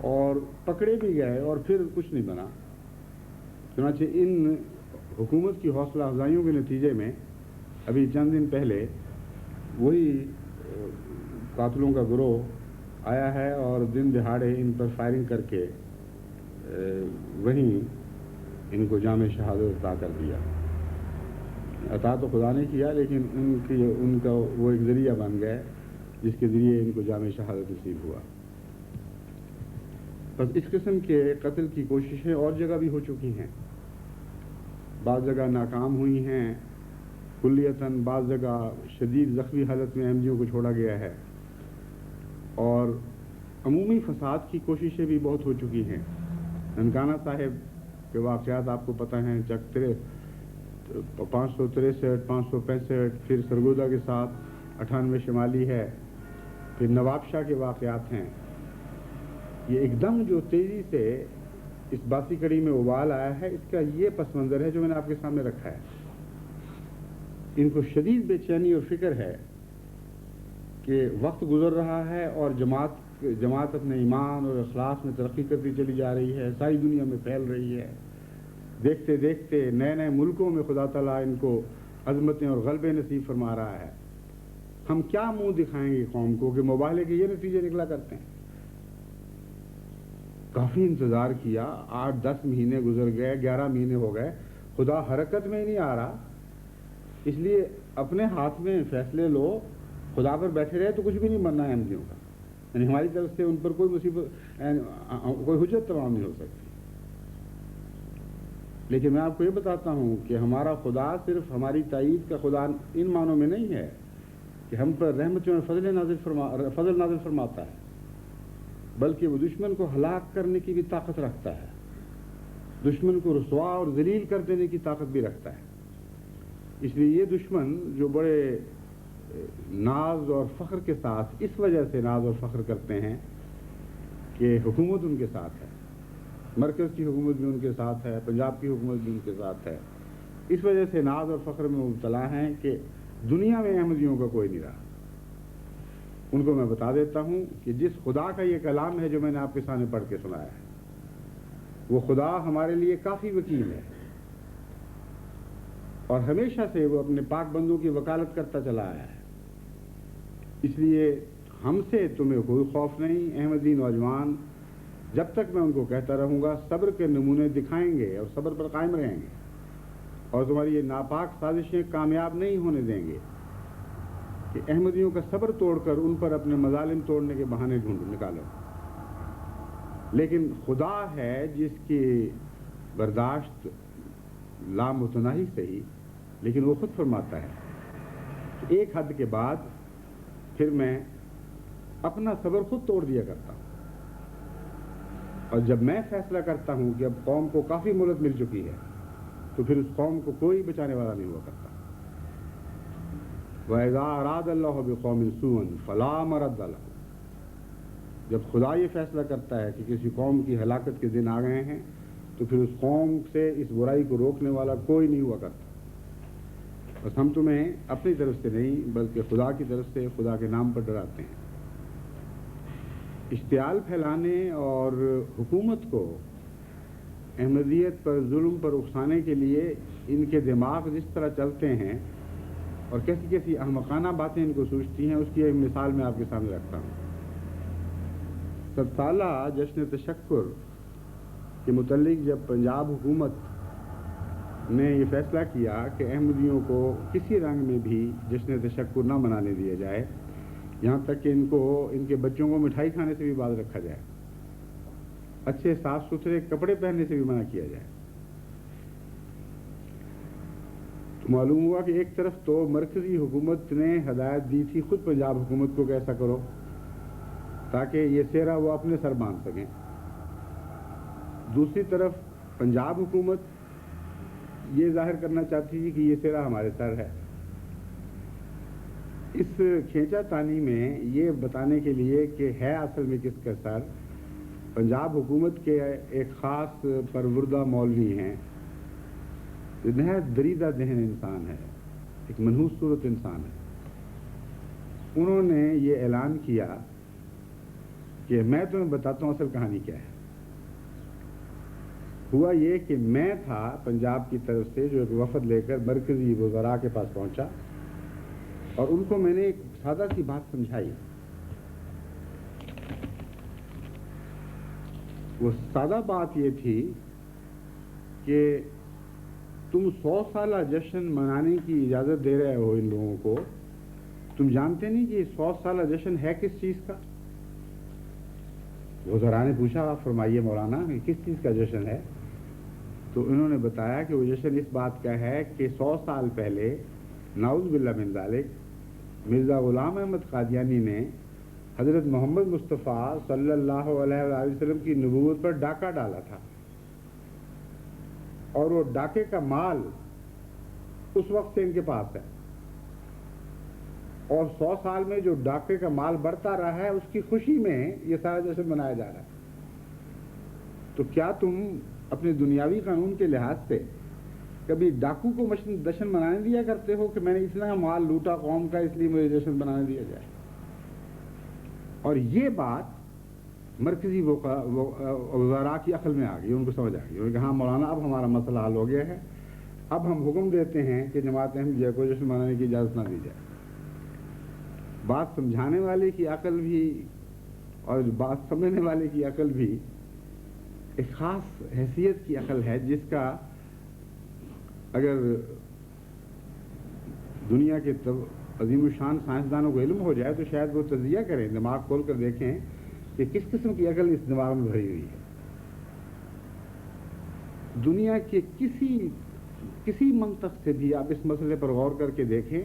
اور پکڑے بھی گئے، اور پھر کچھ نہیں بنا۔ چنانچہ ان حکومت کی حوصلہ افزائیوں کے نتیجے میں ابھی چند دن پہلے وہی قاتلوں کا گروہ آیا ہے اور دن دہاڑے ان پر فائرنگ کر کے وہیں ان کو جام شہادت عطا کر دیا۔ عطا تو خدا نے کیا، لیکن ان کا وہ ایک ذریعہ بن گئے جس کے ذریعے ان کو جام شہادت نصیب ہوا۔ بس اس قسم کے قتل کی کوششیں اور جگہ بھی ہو چکی ہیں، بعض جگہ ناکام ہوئی ہیں کلیتاً، بعض جگہ شدید زخمی حالت میں احمدیوں کو چھوڑا گیا ہے، اور عمومی فساد کی کوششیں بھی بہت ہو چکی ہیں۔ ننکانہ صاحب کے واقعات آپ کو پتہ ہیں، 563، 565، پھر سرگودا کے ساتھ 98 شمالی ہے، پھر نواب شاہ کے واقعات ہیں۔ یہ ایک دم جو تیزی سے اس باسی کڑی میں ابال آیا ہے، اس کا یہ پس منظر ہے جو میں نے آپ کے سامنے رکھا ہے۔ ان کو شدید بے چینی اور فکر ہے کہ وقت گزر رہا ہے اور جماعت اپنے ایمان اور اخلاص میں ترقی کرتی چلی جا رہی ہے، ساری دنیا میں پھیل رہی ہے۔ دیکھتے دیکھتے نئے نئے ملکوں میں خدا تعالیٰ ان کو عظمتیں اور غلبے نصیب فرما رہا ہے۔ ہم کیا منہ دکھائیں گے قوم کو کہ مباہلے کے یہ نتیجے نکلا کرتے ہیں۔ کافی انتظار کیا، 8-10 مہینے گزر گئے، 11 مہینے ہو گئے، خدا حرکت میں ہی نہیں آ رہا۔ اس لیے اپنے ہاتھ میں فیصلے لو، خدا پر بیٹھے رہے تو کچھ بھی نہیں بننا ہے احمدیوں کا، یعنی ہماری طرف سے ان پر کوئی مصیبت، کوئی حجت تمام نہیں ہو سکتی۔ لیکن میں آپ کو یہ بتاتا ہوں کہ ہمارا خدا صرف ہماری تائید کا خدا ان معنوں میں نہیں ہے کہ ہم پر رحمتوں اور فضل نازل فرماتا ہے، بلکہ وہ دشمن کو ہلاک کرنے کی بھی طاقت رکھتا ہے، دشمن کو رسوا اور ذلیل کر دینے کی طاقت بھی رکھتا ہے۔ اس لیے یہ دشمن جو بڑے ناز اور فخر کے ساتھ اس وجہ سے ناز اور فخر کرتے ہیں کہ حکومت ان کے ساتھ ہے، مرکز کی حکومت بھی ان کے ساتھ ہے، پنجاب کی حکومت بھی ان کے ساتھ ہے، اس وجہ سے ناز اور فخر میں مبتلا ہیں کہ دنیا میں احمدیوں کا کوئی نہیں رہا۔ ان کو میں بتا دیتا ہوں کہ جس خدا کا یہ کلام ہے جو میں نے آپ کے سامنے پڑھ کے سنایا ہے، وہ خدا ہمارے لیے کافی وکیل ہے، اور ہمیشہ سے وہ اپنے پاک بندوں کی وکالت کرتا چلا آیا ہے۔ اس لیے ہم سے تمہیں کوئی خوف نہیں۔ احمدی نوجوان جب تک میں ان کو کہتا رہوں گا صبر کے نمونے دکھائیں گے اور صبر پر قائم رہیں گے، اور تمہاری یہ ناپاک سازشیں کامیاب نہیں ہونے دیں گے۔ کہ احمدیوں کا صبر توڑ کر ان پر اپنے مظالم توڑنے کے بہانے نکالو، لیکن خدا ہے جس کی برداشت لامتناہی صحیح، لیکن وہ خود فرماتا ہے کہ ایک حد کے بعد پھر میں اپنا صبر خود توڑ دیا کرتا ہوں، اور جب میں فیصلہ کرتا ہوں کہ اب قوم کو کافی مہلت مل چکی ہے تو پھر اس قوم کو کوئی بچانے والا نہیں ہوا کرتا۔ وَإِذَا أَرَادَ اللَّهُ بِقَوْمٍ سُوءًا فَلَا مَرَدَّ لَهُ، جب خدا یہ فیصلہ کرتا ہے کہ کسی قوم کی ہلاکت کے دن آ گئے ہیں تو پھر اس قوم سے اس برائی کو روکنے والا کوئی نہیں ہوا کرتا۔ بس ہم تمہیں اپنی طرف سے نہیں بلکہ خدا کی طرف سے خدا کے نام پر ڈراتے ہیں۔ اشتعال پھیلانے اور حکومت کو احمدیت پر ظلم پر اکسانے کے لیے ان کے دماغ جس طرح چلتے ہیں اور کیسی کیسی احمقانہ باتیں ان کو سوچتی ہیں، اس کی ایک مثال میں آپ کے سامنے رکھتا ہوں۔ 7 سالہ جشن تشکر کے متعلق جب پنجاب حکومت نے یہ فیصلہ کیا کہ احمدیوں کو کسی رنگ میں بھی جشن تشکر نہ منانے دیا جائے، یہاں تک کہ ان کے بچوں کو مٹھائی کھانے سے بھی باز رکھا جائے، اچھے صاف ستھرے کپڑے پہننے سے بھی منع کیا جائے، تو معلوم ہوا کہ ایک طرف تو مرکزی حکومت نے ہدایت دی تھی خود پنجاب حکومت کو کہ ایسا کرو تاکہ یہ سہرا وہ اپنے سر باندھ سکیں، دوسری طرف پنجاب حکومت یہ ظاہر کرنا چاہتی تھی کہ یہ سہرا ہمارے سر ہے۔ اس کھینچا تانی میں یہ بتانے کے لیے کہ ہے اصل میں کس کا سر، پنجاب حکومت کے ایک خاص پروردہ مولوی ہیں، نہایت دریدہ ذہن انسان ہے، ایک منحوس صورت انسان ہے۔ انہوں نے یہ اعلان کیا کہ میں تمہیں بتاتا ہوں اصل کہانی کیا ہے۔ ہوا یہ کہ میں تھا پنجاب کی طرف سے جو ایک وفد لے کر مرکزی وزراء کے پاس پہنچا، اور ان کو میں نے ایک سادہ سی بات سمجھائی۔ وہ سادہ بات یہ تھی کہ تم 100 سالہ جشن منانے کی اجازت دے رہے ہو ان لوگوں کو، تم جانتے نہیں کہ 100 سالہ جشن ہے کس چیز کا؟ وزراء نے پوچھا آپ فرمائیے مولانا کس چیز کا جشن ہے؟ تو انہوں نے بتایا کہ وہ جشن اس بات کا ہے کہ 100 سال پہلے نعوذ باللہ من ذالک مرزا غلام احمد قادیانی نے حضرت محمد مصطفیٰ صلی اللہ علیہ وآلہ وسلم کی نبوت پر ڈاکہ ڈالا تھا، اور وہ ڈاکے کا مال اس وقت سے ان کے پاس ہے، اور 100 سال میں جو ڈاکے کا مال بڑھتا رہا ہے اس کی خوشی میں یہ سارا جشن منایا جا رہا ہے۔ تو کیا تم اپنے دنیاوی قانون کے لحاظ سے کبھی ڈاکو کو جشن منانے دیا کرتے ہو کہ میں نے اتنا مال لوٹا قوم کا اس لیے مجھے جشن بنانے دیا جائے؟ اور یہ بات مرکزی وزراء کی عقل میں آ گئی، ان کو سمجھ آ گئی، انہوں نے کہا ہاں مولانا اب ہمارا مسئلہ حل ہو گیا ہے، اب ہم حکم دیتے ہیں کہ جماعت احمدیہ کو جشن منانے کی اجازت نہ دی جائے۔ بات سمجھانے والے کی عقل بھی اور بات سمجھنے والے کی عقل بھی ایک خاص حیثیت کی عقل ہے، جس کا اگر دنیا کے عظیم الشان سائنسدانوں کو علم ہو جائے تو شاید وہ تجزیہ کریں، دماغ کھول کر دیکھیں کہ کس قسم کی عقل اس دماغ میں بھری ہوئی ہے۔ دنیا کے کسی منطق سے بھی آپ اس مسئلے پر غور کر کے دیکھیں،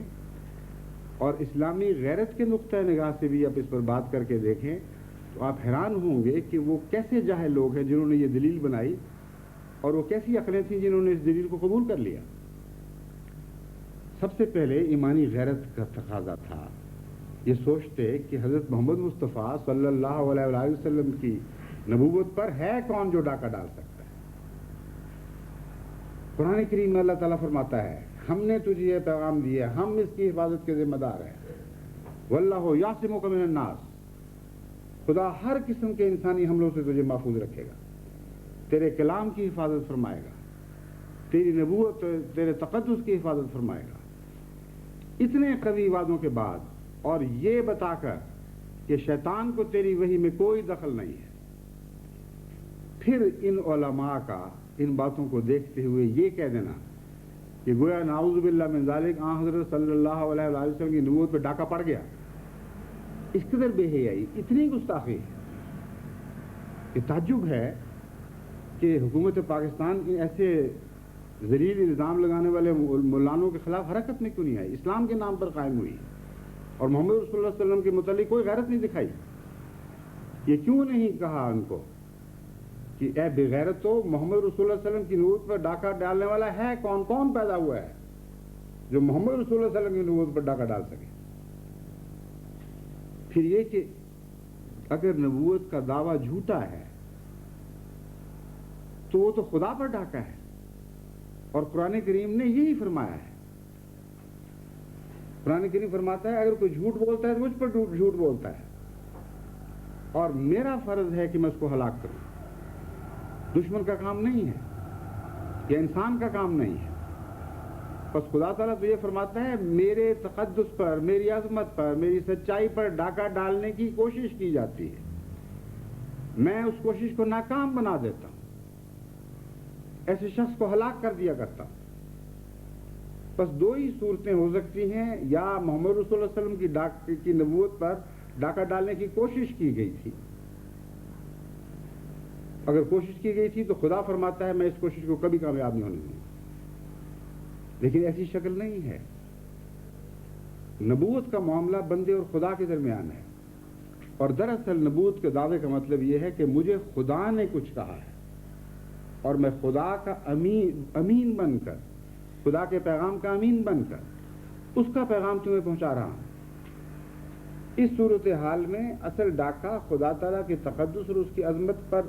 اور اسلامی غیرت کے نقطۂ نگاہ سے بھی آپ اس پر بات کر کے دیکھیں تو آپ حیران ہوں گے کہ وہ کیسے جاہل لوگ ہیں جنہوں نے یہ دلیل بنائی، اور وہ کیسی عقلیں تھیں جنہوں نے اس دلیل کو قبول کر لیا۔ سب سے پہلے ایمانی غیرت کا تقاضا تھا، یہ سوچتے کہ حضرت محمد مصطفیٰ صلی اللہ علیہ وآلہ وسلم کی نبوت پر ہے کون جو ڈاکہ ڈال سکتا ہے؟ قرآن کریم میں اللہ تعالیٰ فرماتا ہے ہم نے تجھے یہ پیغام دیا، ہم اس کی حفاظت کے ذمہ دار ہیں، واللہ یعصمک من الناس، خدا ہر قسم کے انسانی حملوں سے تجھے محفوظ رکھے گا، تیرے کلام کی حفاظت فرمائے گا، تیری نبوت تیرے تقدس کی حفاظت فرمائے گا۔ اتنے قوی وعدوں کے بعد اور یہ بتا کر کہ شیطان کو تیری وحی میں کوئی دخل نہیں ہے، پھر ان علماء کا ان باتوں کو دیکھتے ہوئے یہ کہہ دینا کہ گویا نعوذ باللہ من ذالک آن حضرت صلی اللہ علیہ وسلم کی نبوت پہ ڈاکہ پڑ گیا. اس قدر بے حیائی، اتنی گستاخی کہ تعجب ہے کہ حکومت پاکستان کی ایسے ذلیل الزام لگانے والے مولانوں کے خلاف حرکت میں کیوں نہیں آئی، اسلام کے نام پر قائم ہوئی اور محمد رسول اللہ صلی اللہ علیہ وسلم کے متعلق کوئی غیرت نہیں دکھائی. یہ کیوں نہیں کہا ان کو کہ اے بے غیرتو، محمد رسول اللہ صلی اللہ علیہ وسلم کی نبوت پر ڈاکہ ڈالنے والا ہے کون؟ کون پیدا ہوا ہے جو محمد رسول اللہ صلی اللہ علیہ وسلم کی نبوت پر ڈاکہ ڈال سکے؟ پھر یہ کہ اگر نبوت کا دعویٰ جھوٹا ہے تو وہ تو خدا پر ڈاکہ ہے، اور قرآن کریم نے یہی فرمایا ہے. قرآن کریم فرماتا ہے اگر کوئی جھوٹ بولتا ہے تو مجھ پر جھوٹ بولتا ہے، اور میرا فرض ہے کہ میں اس کو ہلاک کروں. دشمن کا کام نہیں ہے، یا انسان کا کام نہیں ہے. بس خدا تعالیٰ تو یہ فرماتا ہے میرے تقدس پر، میری عظمت پر، میری سچائی پر ڈاکہ ڈالنے کی کوشش کی جاتی ہے، میں اس کوشش کو ناکام بنا دیتا ہوں، ایسے شخص کو ہلاک کر دیا کرتا ہوں. بس دو ہی صورتیں ہو سکتی ہیں، یا محمد رسول اللہ علیہ وسلم کی نبوت پر ڈاکہ ڈالنے کی کوشش کی گئی تھی. اگر کوشش کی گئی تھی تو خدا فرماتا ہے میں اس کوشش کو کبھی کامیاب نہیں ہونے دوں. لیکن ایسی شکل نہیں ہے. نبوت کا معاملہ بندے اور خدا کے درمیان ہے، اور دراصل نبوت کے دعوے کا مطلب یہ ہے کہ مجھے خدا نے کچھ کہا ہے اور میں خدا کا امین بن کر، خدا کے پیغام کا امین بن کر اس کا پیغام تمہیں پہنچا رہا ہوں. اس صورتحال میں اصل ڈاکہ خدا تعالیٰ کے تقدس اور اس کی عظمت پر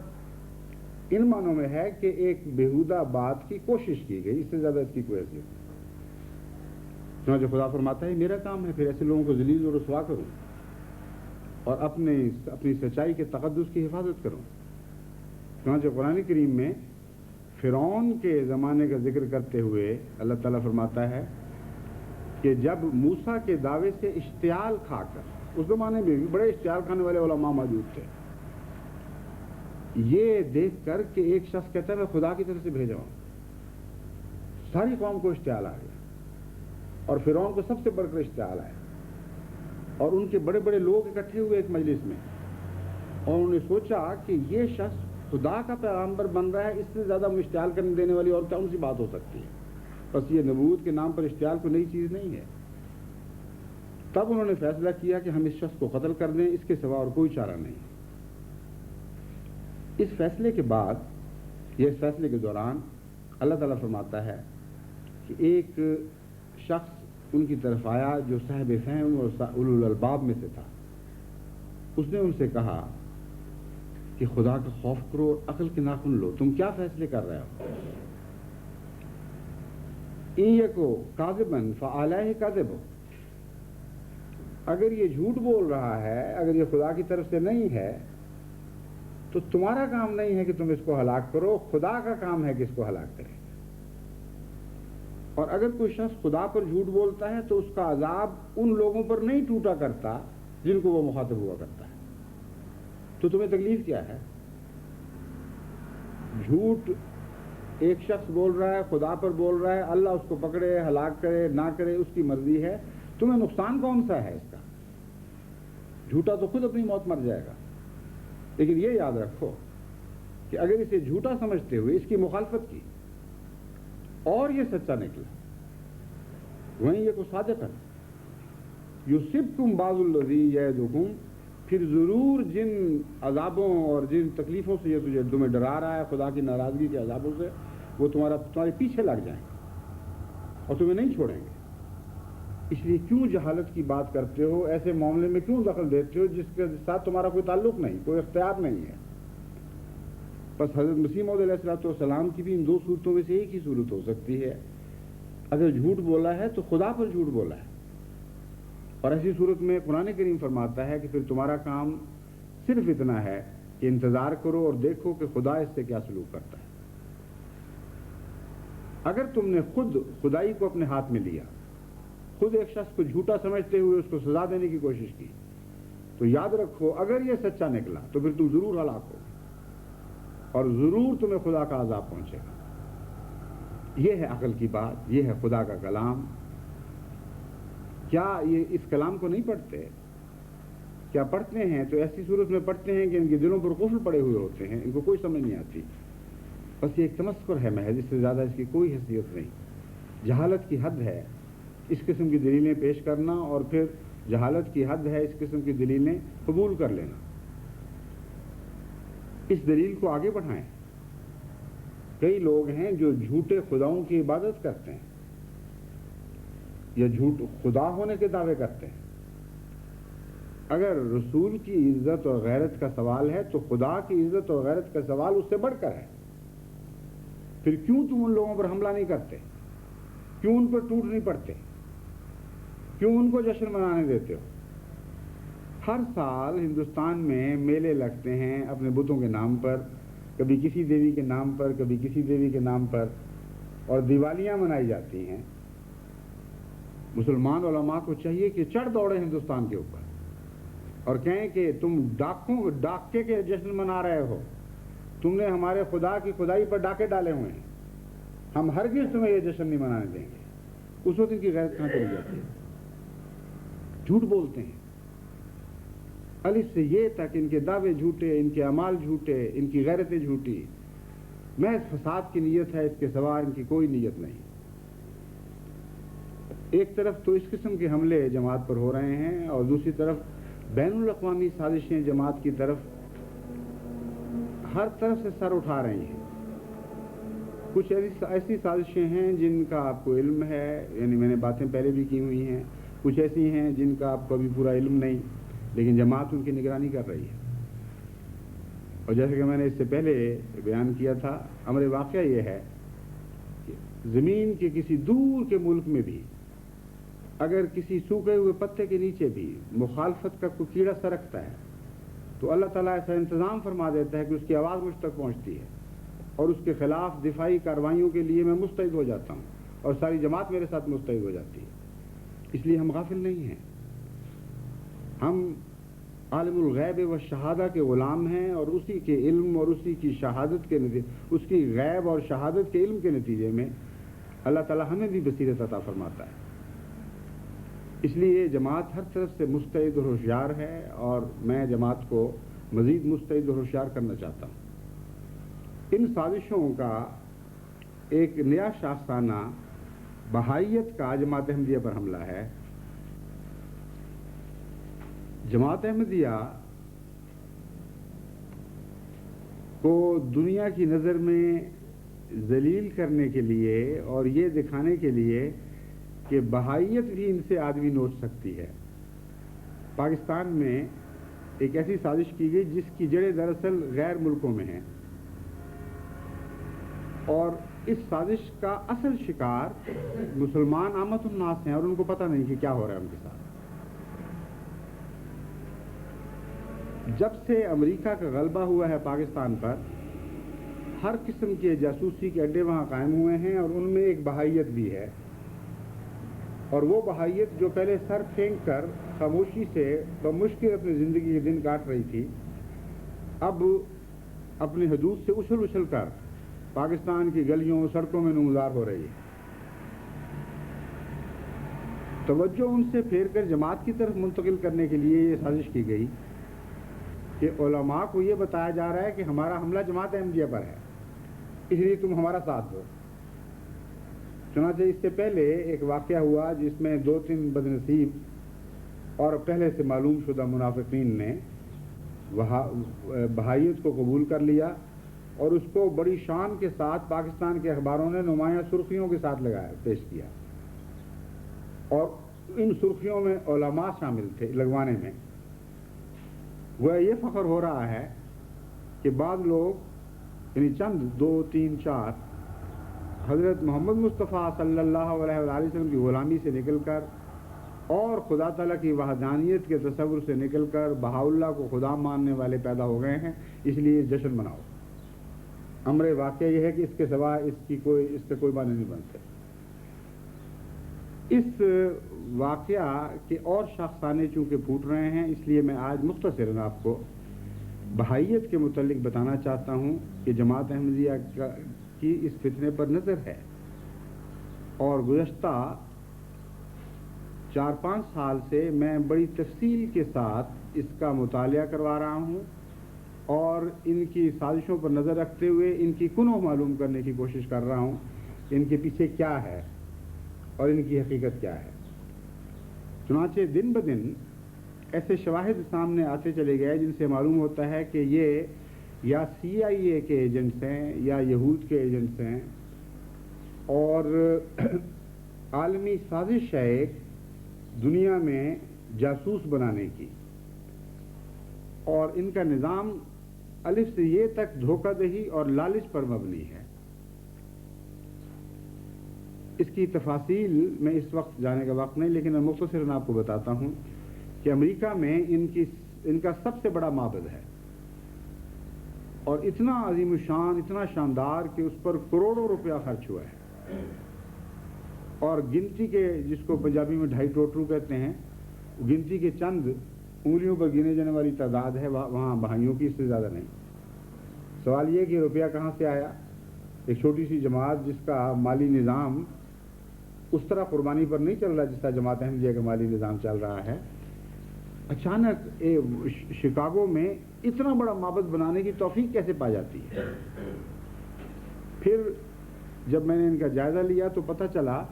ان معنوں میں ہے کہ ایک بیہودہ بات کی کوشش کی گئی، اس سے زیادہ اس کی کوئی حیثیت نہیں. چنانچہ خدا فرماتا ہے میرا کام ہے پھر ایسے لوگوں کو ذلیل و رسوا کروں اور اپنی سچائی کے تقدس کی حفاظت کروں. چنانچہ قرآن کریم میں فرعون کے زمانے کا ذکر کرتے ہوئے اللہ تعالیٰ فرماتا ہے کہ جب موسیٰ کے دعوے سے اشتعال کھا کر، اس زمانے میں بھی بڑے اشتعال کھانے والے علماء موجود تھے، یہ دیکھ کر کہ ایک شخص کہتا ہے میں خدا کی طرف سے بھیجا ہوں، ساری قوم کو اشتعال آ گیا اور فرعون کو سب سے بڑھ کر اشتعال آیا، اور ان کے بڑے بڑے لوگ اکٹھے ہوئے ایک مجلس میں، اور انہوں نے سوچا کہ یہ شخص خدا کا پیغمبر بن رہا ہے، اس سے زیادہ اشتعال کرنے دینے والی اور کون سی بات ہو سکتی ہے؟ بس یہ نبوت کے نام پر اشتعال کوئی نئی چیز نہیں ہے. تب انہوں نے فیصلہ کیا کہ ہم اس شخص کو قتل کر دیں، اس کے سوا اور کوئی چارہ نہیں. اس فیصلے کے بعد، یہ اس فیصلے کے دوران اللہ تعالیٰ فرماتا ہے کہ ایک شخص ان کی طرف آیا جو صاحب فہم اور اولو الالباب میں سے تھا. اس نے ان سے کہا کہ خدا کا خوف کرو اور عقل کے ناخن لو، تم کیا فیصلے کر رہے ہو؟ ان یکو کاذبن فعلیہ کذب، اگر یہ جھوٹ بول رہا ہے، اگر یہ خدا کی طرف سے نہیں ہے تو تمہارا کام نہیں ہے کہ تم اس کو ہلاک کرو، خدا کا کام ہے کہ اس کو ہلاک کرے. اور اگر کوئی شخص خدا پر جھوٹ بولتا ہے تو اس کا عذاب ان لوگوں پر نہیں ٹوٹا کرتا جن کو وہ مخاطب ہوا کرتا ہے. تو تمہیں تکلیف کیا ہے؟ جھوٹ ایک شخص بول رہا ہے، خدا پر بول رہا ہے، اللہ اس کو پکڑے، ہلاک کرے نہ کرے اس کی مرضی ہے، تمہیں نقصان کون سا ہے اس کا؟ جھوٹا تو خود اپنی موت مر جائے گا. لیکن یہ یاد رکھو کہ اگر اسے جھوٹا سمجھتے ہوئے اس کی مخالفت کی اور یہ سچا نکلا، وہیں یہ کو صادق ہے، یصبکم بعض الذی یعدکم، پھر ضرور جن عذابوں اور جن تکلیفوں سے یہ تمہیں ڈرا رہا ہے، خدا کی ناراضگی کے عذابوں سے، وہ تمہارے پیچھے لگ جائیں گے اور تمہیں نہیں چھوڑیں گے. اس لیے کیوں جہالت کی بات کرتے ہو؟ ایسے معاملے میں کیوں دخل دیتے ہو جس کے ساتھ تمہارا کوئی تعلق نہیں، کوئی اختیار نہیں ہے؟ بس حضرت مسیح موعود علیہ السلام کی بھی ان دو صورتوں میں سے ایک ہی صورت ہو سکتی ہے. اگر جھوٹ بولا ہے تو خدا پر جھوٹ بولا ہے، اور ایسی صورت میں قرآن کریم فرماتا ہے کہ پھر تمہارا کام صرف اتنا ہے کہ انتظار کرو اور دیکھو کہ خدا اس سے کیا سلوک کرتا ہے. اگر تم نے خود خدائی کو اپنے ہاتھ میں لیا، خود ایک شخص کو جھوٹا سمجھتے ہوئے اس کو سزا دینے کی کوشش کی، تو یاد رکھو اگر یہ سچا نکلا تو پھر تم ضرور ہلاک ہو اور ضرور تمہیں خدا کا عذاب پہنچے گا. یہ ہے عقل کی بات، یہ ہے خدا کا کلام. کیا یہ اس کلام کو نہیں پڑھتے؟ کیا پڑھتے ہیں تو ایسی صورت میں پڑھتے ہیں کہ ان کے دلوں پر قفل پڑے ہوئے ہوتے ہیں، ان کو کوئی سمجھ نہیں آتی. بس یہ ایک تمسکر ہے محض، اس سے زیادہ اس کی کوئی حیثیت نہیں. جہالت کی حد ہے اس قسم کی دلیلیں پیش کرنا، اور پھر جہالت کی حد ہے اس قسم کی دلیلیں قبول کر لینا. اس دلیل کو آگے بڑھائیں. کئی لوگ ہیں جو جھوٹے خداؤں کی عبادت کرتے ہیں یا جھوٹ خدا ہونے کے دعوے کرتے ہیں. اگر رسول کی عزت اور غیرت کا سوال ہے تو خدا کی عزت اور غیرت کا سوال اس سے بڑھ کر ہے. پھر کیوں تم ان لوگوں پر حملہ نہیں کرتے؟ کیوں ان پر ٹوٹ نہیں پڑتے؟ کیوں ان کو جشن منانے دیتے ہو؟ ہر سال ہندوستان میں میلے لگتے ہیں اپنے بتوں کے نام پر، کبھی کسی دیوی کے نام پر، کبھی کسی دیوی کے نام پر، اور دیوالیاں منائی جاتی ہیں. مسلمان علماء کو چاہیے کہ چڑھ دوڑے ہندوستان کے اوپر اور کہیں کہ تم ڈاکے کے جشن منا رہے ہو، تم نے ہمارے خدا کی خدائی پر ڈاکے ڈالے ہوئے ہیں، ہم ہرگز تمہیں یہ جشن نہیں منانے دیں گے. اس وقت ان کی غیرت کہاں چلی جاتی ہے؟ جھوٹ بولتے ہیں الف سے یہ تک، ان کے دعوے جھوٹے، ان کے اعمال جھوٹے، ان کی غیرتیں جھوٹی. محض فساد کی نیت ہے، اس کے سوا ان کی کوئی نیت نہیں. ایک طرف تو اس قسم کے حملے جماعت پر ہو رہے ہیں، اور دوسری طرف بین الاقوامی سازشیں جماعت کی طرف ہر طرف سے سر اٹھا رہی ہیں. کچھ ایسی سازشیں ہیں جن کا آپ کو علم ہے، یعنی میں نے باتیں پہلے بھی کی ہوئی ہیں. کچھ ایسی ہیں جن کا آپ کو ابھی پورا علم نہیں، لیکن جماعت ان کی نگرانی کر رہی ہے. اور جیسے کہ میں نے اس سے پہلے بیان کیا تھا، امر واقعہ یہ ہے کہ زمین کے کسی دور کے ملک میں بھی اگر کسی سوکھے ہوئے پتے کے نیچے بھی مخالفت کا کوئی کیڑا سرکتا ہے تو اللہ تعالیٰ ایسا انتظام فرما دیتا ہے کہ اس کی آواز مجھ تک پہنچتی ہے، اور اس کے خلاف دفاعی کارروائیوں کے لیے میں مستعد ہو جاتا ہوں، اور ساری جماعت میرے ساتھ مستعد ہو جاتی ہے. اس لیے ہم غافل نہیں ہیں، ہم عالم الغیب و شہادہ کے غلام ہیں، اور اسی کے علم اور اسی کی شہادت کے نتیجے، اس کی غیب اور شہادت کے علم کے نتیجے میں اللہ تعالیٰ ہمیں بھی بصیرت عطا فرماتا ہے. اس لیے جماعت ہر طرف سے مستعد اور ہوشیار ہے، اور میں جماعت کو مزید مستعد اور ہوشیار کرنا چاہتا ہوں. ان سازشوں کا ایک نیا شاخسانہ بہائیت کا جماعت احمدیہ پر حملہ ہے. جماعت احمدیہ کو دنیا کی نظر میں ذلیل کرنے کے لیے اور یہ دکھانے کے لیے کہ بہائیت بھی ان سے آدمی نوچ سکتی ہے، پاکستان میں ایک ایسی سازش کی گئی جس کی جڑیں دراصل غیر ملکوں میں ہیں، اور اس سازش کا اصل شکار مسلمان عامت الناس ہیں، اور ان کو پتہ نہیں کہ کیا ہو رہا ہے ان کے ساتھ. جب سے امریکہ کا غلبہ ہوا ہے پاکستان پر، ہر قسم کے جاسوسی کے اڈے وہاں قائم ہوئے ہیں، اور ان میں ایک بہائیت بھی ہے. اور وہ بہائیت جو پہلے سر پھینک کر خاموشی سے بمشکل اپنی زندگی کے دن کاٹ رہی تھی، اب اپنی حدود سے اچھل اچھل کر پاکستان کی گلیوں سڑکوں میں نمودار ہو رہی ہے. توجہ ان سے پھیر کر جماعت کی طرف منتقل کرنے کے لیے یہ سازش کی گئی کہ علماء کو یہ بتایا جا رہا ہے کہ ہمارا حملہ جماعت احمدیہ پر ہے، اس لیے تم ہمارا ساتھ دو. چنانچہ اس سے پہلے ایک واقعہ ہوا جس میں 2-3 بدنصیب اور پہلے سے معلوم شدہ منافقین نے بہائیت کو قبول کر لیا، اور اس کو بڑی شان کے ساتھ پاکستان کے اخباروں نے نمایاں سرخیوں کے ساتھ پیش کیا، اور ان سرخیوں میں علماء شامل تھے لگوانے میں. وہ یہ فخر ہو رہا ہے کہ بعض لوگ، یعنی چند 2, 3, 4 حضرت محمد مصطفیٰ صلی اللہ علیہ وآلہ وسلم کی غلامی سے نکل کر اور خدا تعالیٰ کی وحدانیت کے تصور سے نکل کر بہاءاللہ کو خدا ماننے والے پیدا ہو گئے ہیں، اس لیے جشن مناؤ. امر واقعہ یہ ہے کہ اس کے سوا اس سے کوئی معنی نہیں بنتے. اس واقعہ کے اور شاخسانے چونکہ پھوٹ رہے ہیں، اس لیے میں آج مختصراً آپ کو بہائیت کے متعلق بتانا چاہتا ہوں کہ جماعت احمدیہ کی اس فتنے پر نظر ہے. اور گزشتہ 4-5 سال سے میں بڑی تفصیل کے ساتھ اس کا مطالعہ کروا رہا ہوں اور ان کی سازشوں پر نظر رکھتے ہوئے ان کی کنو معلوم کرنے کی کوشش کر رہا ہوں کہ ان کے پیچھے کیا ہے اور ان کی حقیقت کیا ہے۔ چنانچہ دن بدن ایسے شواہد سامنے آتے چلے گئے جن سے معلوم ہوتا ہے کہ یہ یا CIA کے ایجنٹس ہیں یا یہود کے ایجنٹس ہیں اور عالمی سازش ہے ایک دنیا میں جاسوس بنانے کی، اور ان کا نظام الف سے یہ تک دھوکہ دہی اور لالچ پر مبنی ہے۔ اس کی تفاصیل میں اس وقت جانے کا وقت نہیں، لیکن میں مختصراً آپ کو بتاتا ہوں کہ امریکہ میں ان کا سب سے بڑا معبد ہے اور اتنا عظیم الشان، اتنا شاندار کہ اس پر کروڑوں روپیہ خرچ ہوا ہے، اور گنتی کے، جس کو پنجابی میں 2.5 ٹوٹرو کہتے ہیں، گنتی کے چند انگلیوں پر گنے جانے والی تعداد ہے وہاں بہائیوں کی، اس سے زیادہ نہیں۔ سوال یہ کہ روپیہ کہاں سے آیا؟ ایک چھوٹی سی جماعت جس کا مالی نظام اس طرح قربانی پر نہیں چل رہا جس طرح جماعت احمدیہ کا مالی نظام چل رہا ہے، اچانک شکاگو میں اتنا بڑا معبد بنانے کی توفیق کیسے پا جاتی ہے؟ پھر جب میں نے ان کا جائزہ لیا تو پتہ چلا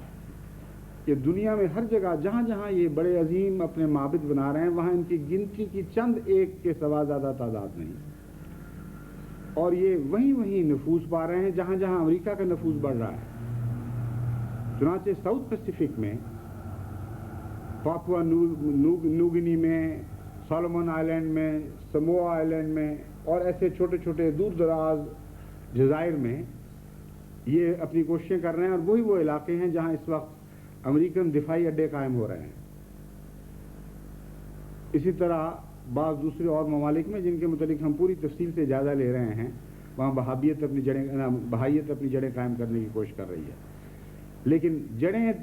کہ دنیا میں ہر جگہ جہاں جہاں یہ بڑے عظیم اپنے معبد بنا رہے ہیں وہاں ان کی گنتی کی چند ایک کے سوا زیادہ تعداد نہیں، اور یہ وہیں نفوذ پا رہے ہیں جہاں جہاں امریکہ کا نفوذ بڑھ رہا ہے۔ چنانچہ ساؤتھ پیسیفک میں، پاپوا نیوگنی میں، سولومن آئلینڈ میں، سموآ آئلینڈ میں اور ایسے چھوٹے چھوٹے دور دراز جزائر میں یہ اپنی کوششیں کر رہے ہیں، اور وہی وہ علاقے ہیں جہاں اس وقت امریکن دفاعی اڈے قائم ہو رہے ہیں۔ اسی طرح بعض دوسرے اور ممالک میں جن کے متعلق ہم پوری تفصیل سے جائزہ لے رہے ہیں، وہاں بہائیت اپنی جڑیں قائم کرنے کی کوشش کر رہی ہے، لیکن جڑیں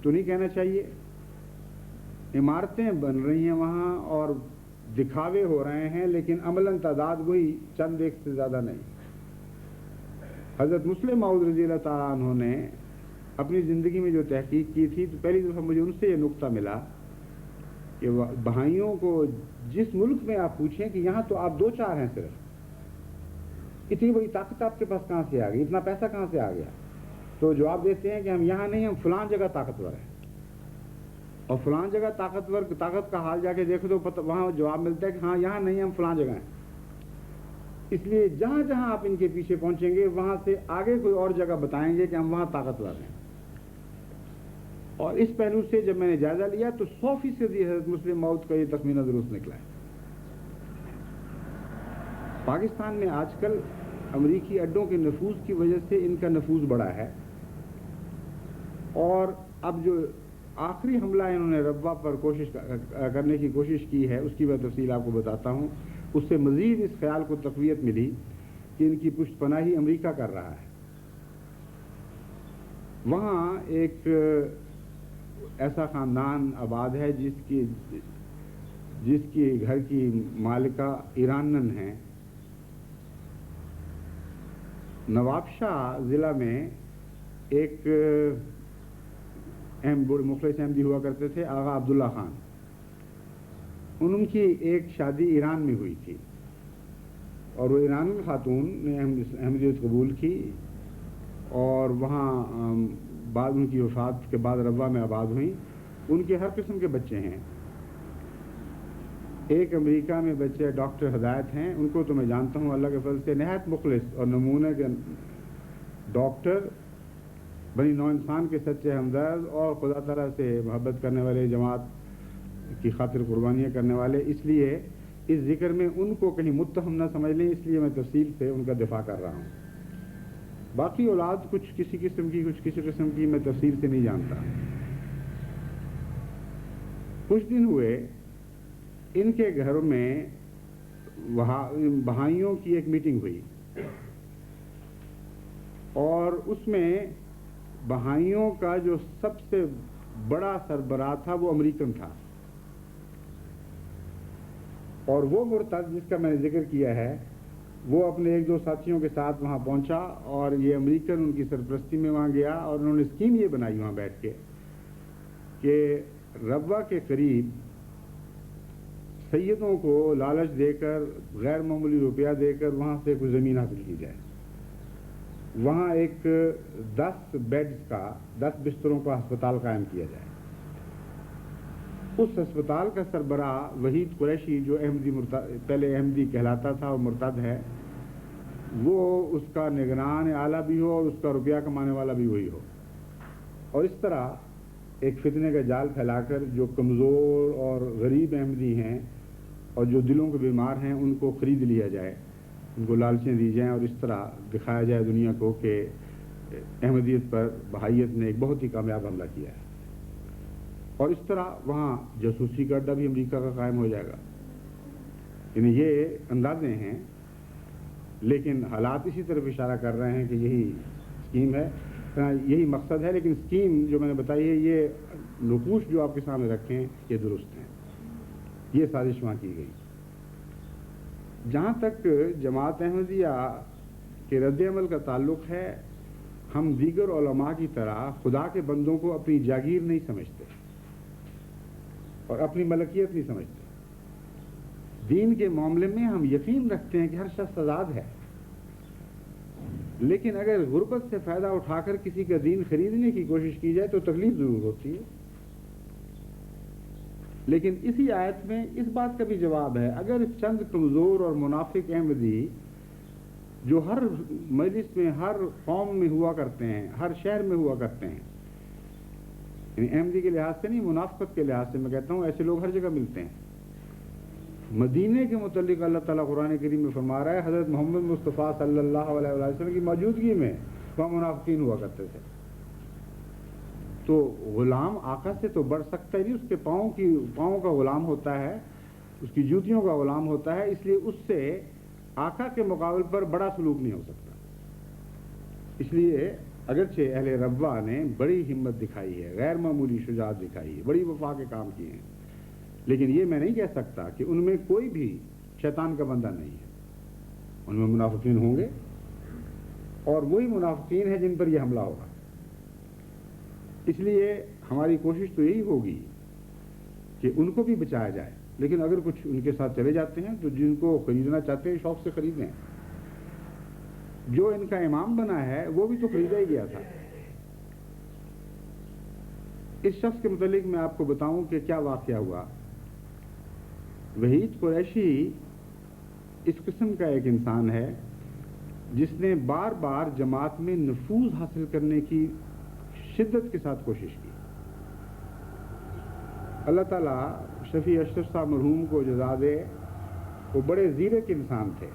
تو نہیں کہنا چاہیے، عمارتیں بن رہی ہیں وہاں اور دکھاوے ہو رہے ہیں، لیکن عملاً تعداد وہی چند ایک سے زیادہ نہیں۔ حضرت مسلم موعود رضی اللہ تعالیٰ عنہ نے اپنی زندگی میں جو تحقیق کی تھی تو پہلی دفعہ مجھے ان سے یہ نقطہ ملا کہ بہائیوں کو جس ملک میں آپ پوچھیں کہ یہاں تو آپ 2-4 ہیں صرف، اتنی بڑی طاقت آپ کے پاس کہاں سے آ گئی، اتنا پیسہ کہاں سے آ گیا؟ تو جواب دیتے ہیں کہ ہم یہاں نہیں، ہم فلاں جگہ طاقتور ہیں، اور فلاں جگہ طاقت کا حال جا کے دیکھو تو وہاں جواب ملتا ہے کہ ہاں یہاں نہیں، ہم فلاں جگہ ہیں۔ اس لیے جہاں جہاں آپ ان کے پیچھے پہنچیں گے وہاں سے آگے کوئی اور جگہ بتائیں گے کہ ہم وہاں طاقتور ہیں۔ اور اس پہلو سے جب میں نے جائزہ لیا تو 100% حضرت مسلم موعود کا یہ تخمینہ درست نکلا ہے۔ پاکستان میں آج کل امریکی اڈوں کے نفوذ کی وجہ سے ان کا نفوذ بڑا ہے، اور اب جو آخری حملہ انہوں نے ربوہ پر کرنے کی کوشش کی ہے اس کی میں تفصیل آپ کو بتاتا ہوں۔ اس سے مزید اس خیال کو تقویت ملی کہ ان کی پشت پناہی امریکہ کر رہا ہے۔ وہاں ایک ایسا خاندان آباد ہے جس کی گھر کی مالکہ ایرانن ہیں۔ نواب شاہ ضلع میں ایک مخلص احمدی ہوا کرتے تھے، آغا عبداللہ خان۔ ان کی ایک شادی ایران میں ہوئی تھی، اور وہ ایرانی خاتون نے احمدیت قبول کی، اور وہاں بعد ان کی وفات کے بعد ربوہ میں آباد ہوئیں۔ ان کے ہر قسم کے بچے ہیں۔ ایک امریکہ میں بچے ڈاکٹر ہدایت ہیں، ان کو تو میں جانتا ہوں، اللہ کے فضل سے نہایت مخلص اور نمونے کے ڈاکٹر، بنی نوع انسان کے سچے ہمدرد اور خدا تعالیٰ سے محبت کرنے والے، جماعت کی خاطر قربانیاں کرنے والے۔ اس لیے اس ذکر میں ان کو کہیں متہم نہ سمجھ لیں، اس لیے میں تفصیل سے ان کا دفاع کر رہا ہوں۔ باقی اولاد کچھ کسی قسم کی، کچھ کسی قسم کی، میں تفصیل سے نہیں جانتا۔ کچھ دن ہوئے ان کے گھر میں بہائیوں کی ایک میٹنگ ہوئی، اور اس میں بہائیوں کا جو سب سے بڑا سربراہ تھا وہ امریکن تھا، اور وہ مرتد جس کا میں نے ذکر کیا ہے وہ اپنے ایک دو ساتھیوں کے ساتھ وہاں پہنچا اور یہ امریکن ان کی سرپرستی میں وہاں گیا اور انہوں نے اسکیم یہ بنائی وہاں بیٹھ کے کہ ربوہ کے قریب سیدوں کو لالچ دے کر غیر معمولی روپیہ دے کر وہاں سے کوئی زمین حاصل کی جائے. وہاں ایک 10 بیڈز کا 10 بستروں کا ہسپتال قائم کیا جائے. اس ہسپتال کا سربراہ وحید قریشی جو پہلے احمدی کہلاتا تھا اور مرتد ہے، وہ اس کا نگران اعلیٰ بھی ہو اور اس کا روپیہ کمانے والا بھی وہی ہو، اور اس طرح ایک فتنے کا جال پھیلا کر جو کمزور اور غریب احمدی ہیں اور جو دلوں کے بیمار ہیں ان کو خرید لیا جائے، ان کو لالچیں دی جائیں اور اس طرح دکھایا جائے دنیا کو کہ احمدیت پر بہائیت نے ایک بہت ہی کامیاب حملہ کیا ہے. اور اس طرح وہاں جاسوسی کا اڈا بھی امریکہ کا قائم ہو جائے گا. یعنی یہ اندازے ہیں، لیکن حالات اسی طرف اشارہ کر رہے ہیں کہ یہی اسکیم ہے، یہی مقصد ہے. لیکن اسکیم جو میں نے بتائی ہے، یہ نقوش جو آپ کے سامنے رکھے ہیں یہ درست ہیں، یہ سازش وہاں کی گئی. جہاں تک جماعت احمدیہ کے رد عمل کا تعلق ہے، ہم دیگر علماء کی طرح خدا کے بندوں کو اپنی جاگیر نہیں سمجھتے اور اپنی ملکیت نہیں سمجھتے. دین کے معاملے میں ہم یقین رکھتے ہیں کہ ہر شخص آزاد ہے، لیکن اگر غربت سے فائدہ اٹھا کر کسی کا دین خریدنے کی کوشش کی جائے تو تکلیف ضرور ہوتی ہے. لیکن اسی آیت میں اس بات کا بھی جواب ہے، اگر چند کمزور اور منافق احمدی جو ہر مجلس میں، ہر قوم میں ہوا کرتے ہیں، ہر شہر میں ہوا کرتے ہیں، یعنی احمدی کے لحاظ سے نہیں، منافقت کے لحاظ سے میں کہتا ہوں، ایسے لوگ ہر جگہ ملتے ہیں. مدینے کے متعلق اللہ تعالیٰ قرآن کریم میں فرما رہا ہے، حضرت محمد مصطفیٰ صلی اللہ علیہ وسلم کی موجودگی میں وہاں منافقین ہوا کرتے تھے. تو غلام آقا سے تو بڑھ سکتا ہے نہیں، اس کے پاؤں کا غلام ہوتا ہے، اس کی جوتیوں کا غلام ہوتا ہے، اس لیے اس سے آقا کے مقابل پر بڑا سلوک نہیں ہو سکتا. اس لیے اگرچہ اہل ربوہ نے بڑی ہمت دکھائی ہے، غیر معمولی شجاعت دکھائی ہے، بڑی وفا کے کام کیے ہیں، لیکن یہ میں نہیں کہہ سکتا کہ ان میں کوئی بھی شیطان کا بندہ نہیں ہے. ان میں منافقین ہوں گے، اور وہی منافقین ہیں جن پر یہ حملہ ہوگا. اس لیے ہماری کوشش تو یہی ہوگی کہ ان کو بھی بچایا جائے، لیکن اگر کچھ ان کے ساتھ چلے جاتے ہیں تو جن کو خریدنا چاہتے ہیں شوق سے خریدیں. جو ان کا امام بنا ہے وہ بھی تو خریدا ہی گیا تھا. اس شخص کے متعلق میں آپ کو بتاؤں کہ کیا واقعہ ہوا. وحید قریشی اس قسم کا ایک انسان ہے جس نے بار بار جماعت میں نفوذ حاصل کرنے کی شدت کے ساتھ کوشش کی. اللہ تعالیٰ شفیع اشرف صاحب مرحوم کو جزا دے، وہ بڑے زیرک انسان تھے.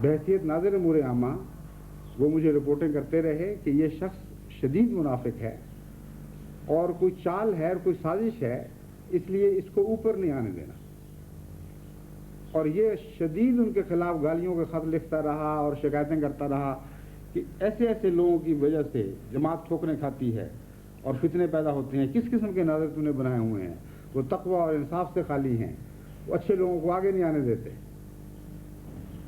بحیثیت ناظر امور عامہ وہ مجھے رپورٹیں کرتے رہے کہ یہ شخص شدید منافق ہے اور کوئی چال ہے اور کوئی سازش ہے، اس لیے اس کو اوپر نہیں آنے دینا. اور یہ شدید ان کے خلاف گالیوں کے خط لکھتا رہا اور شکایتیں کرتا رہا کہ ایسے ایسے لوگوں کی وجہ سے جماعت ٹھوکریں کھاتی ہے اور فتنے پیدا ہوتے ہیں. کس قسم کے ناظر تو نے بنائے ہوئے ہیں، وہ تقوی اور انصاف سے خالی ہیں، وہ اچھے لوگوں کو آگے نہیں آنے دیتے.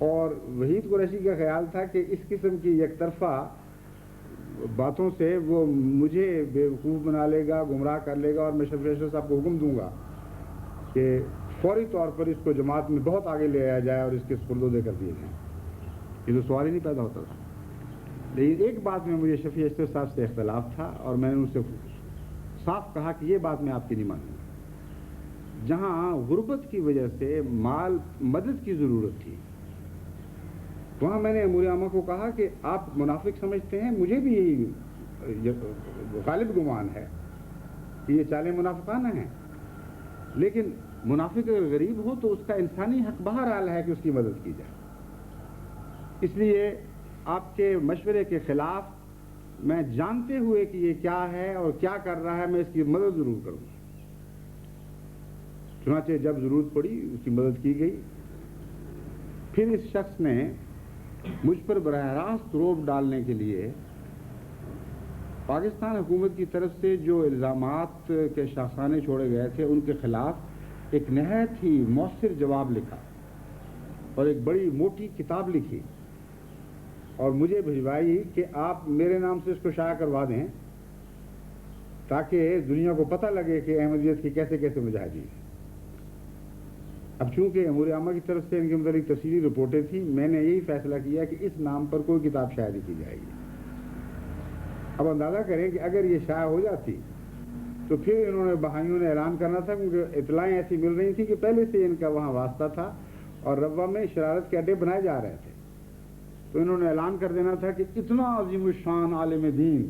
اور وحید قریشی کا خیال تھا کہ اس قسم کی یک طرفہ باتوں سے وہ مجھے بیوقوف بنا لے گا، گمراہ کر لے گا، اور میں شفیع اشرف صاحب کو حکم دوں گا کہ فوری طور پر اس کو جماعت میں بہت آگے لے آیا جائے اور اس کے سپردے کر دیے جائیں. یہ تو سوال ہی نہیں پیدا ہوتا تھا. لیکن ایک بات میں مجھے شفیع اشرف صاحب سے اختلاف تھا اور میں نے ان سے صاف کہا کہ یہ بات میں آپ کی نہیں مانوں گا. جہاں غربت کی وجہ سے مال مدد کی ضرورت تھی، وہاں میں نے امور عامہ کو کہا کہ آپ منافق سمجھتے ہیں، مجھے بھی یہی غالب گمان ہے کہ یہ چالیں منافقانہ ہیں، لیکن منافق اگر غریب ہو تو اس کا انسانی حق بہرحال ہے کہ اس کی مدد کی جائے. اس لیے آپ کے مشورے کے خلاف میں جانتے ہوئے کہ یہ کیا ہے اور کیا کر رہا ہے، میں اس کی مدد ضرور کروں گا. چنانچہ جب ضرورت پڑی اس کی مدد کی گئی. پھر اس شخص نے مجھ پر براہ راست روب ڈالنے کے لیے پاکستان حکومت کی طرف سے جو الزامات کے شاخسانے چھوڑے گئے تھے ان کے خلاف ایک نہایت ہی مؤثر جواب لکھا اور ایک بڑی موٹی کتاب لکھی اور مجھے بھجوائی کہ آپ میرے نام سے اس کو شائع کروا دیں تاکہ دنیا کو پتہ لگے کہ احمدیت کی کیسے کیسے مجاہدین ہیں۔ اب چونکہ امور عامہ کی طرف سے ان کے متعلق تفصیلی رپورٹیں تھیں، میں نے یہی فیصلہ کیا کہ اس نام پر کوئی کتاب شائع نہیں کی جائے گی۔ اب اندازہ کریں کہ اگر یہ شائع ہو جاتی تو پھر انہوں نے بہائیوں نے اعلان کرنا تھا، کیونکہ اطلاعیں ایسی مل رہی تھیں کہ پہلے سے ان کا وہاں واسطہ تھا اور روا میں شرارت کے اڈے بنائے جا رہے تھے، تو انہوں نے اعلان کر دینا تھا کہ اتنا عظیم الشان عالم دین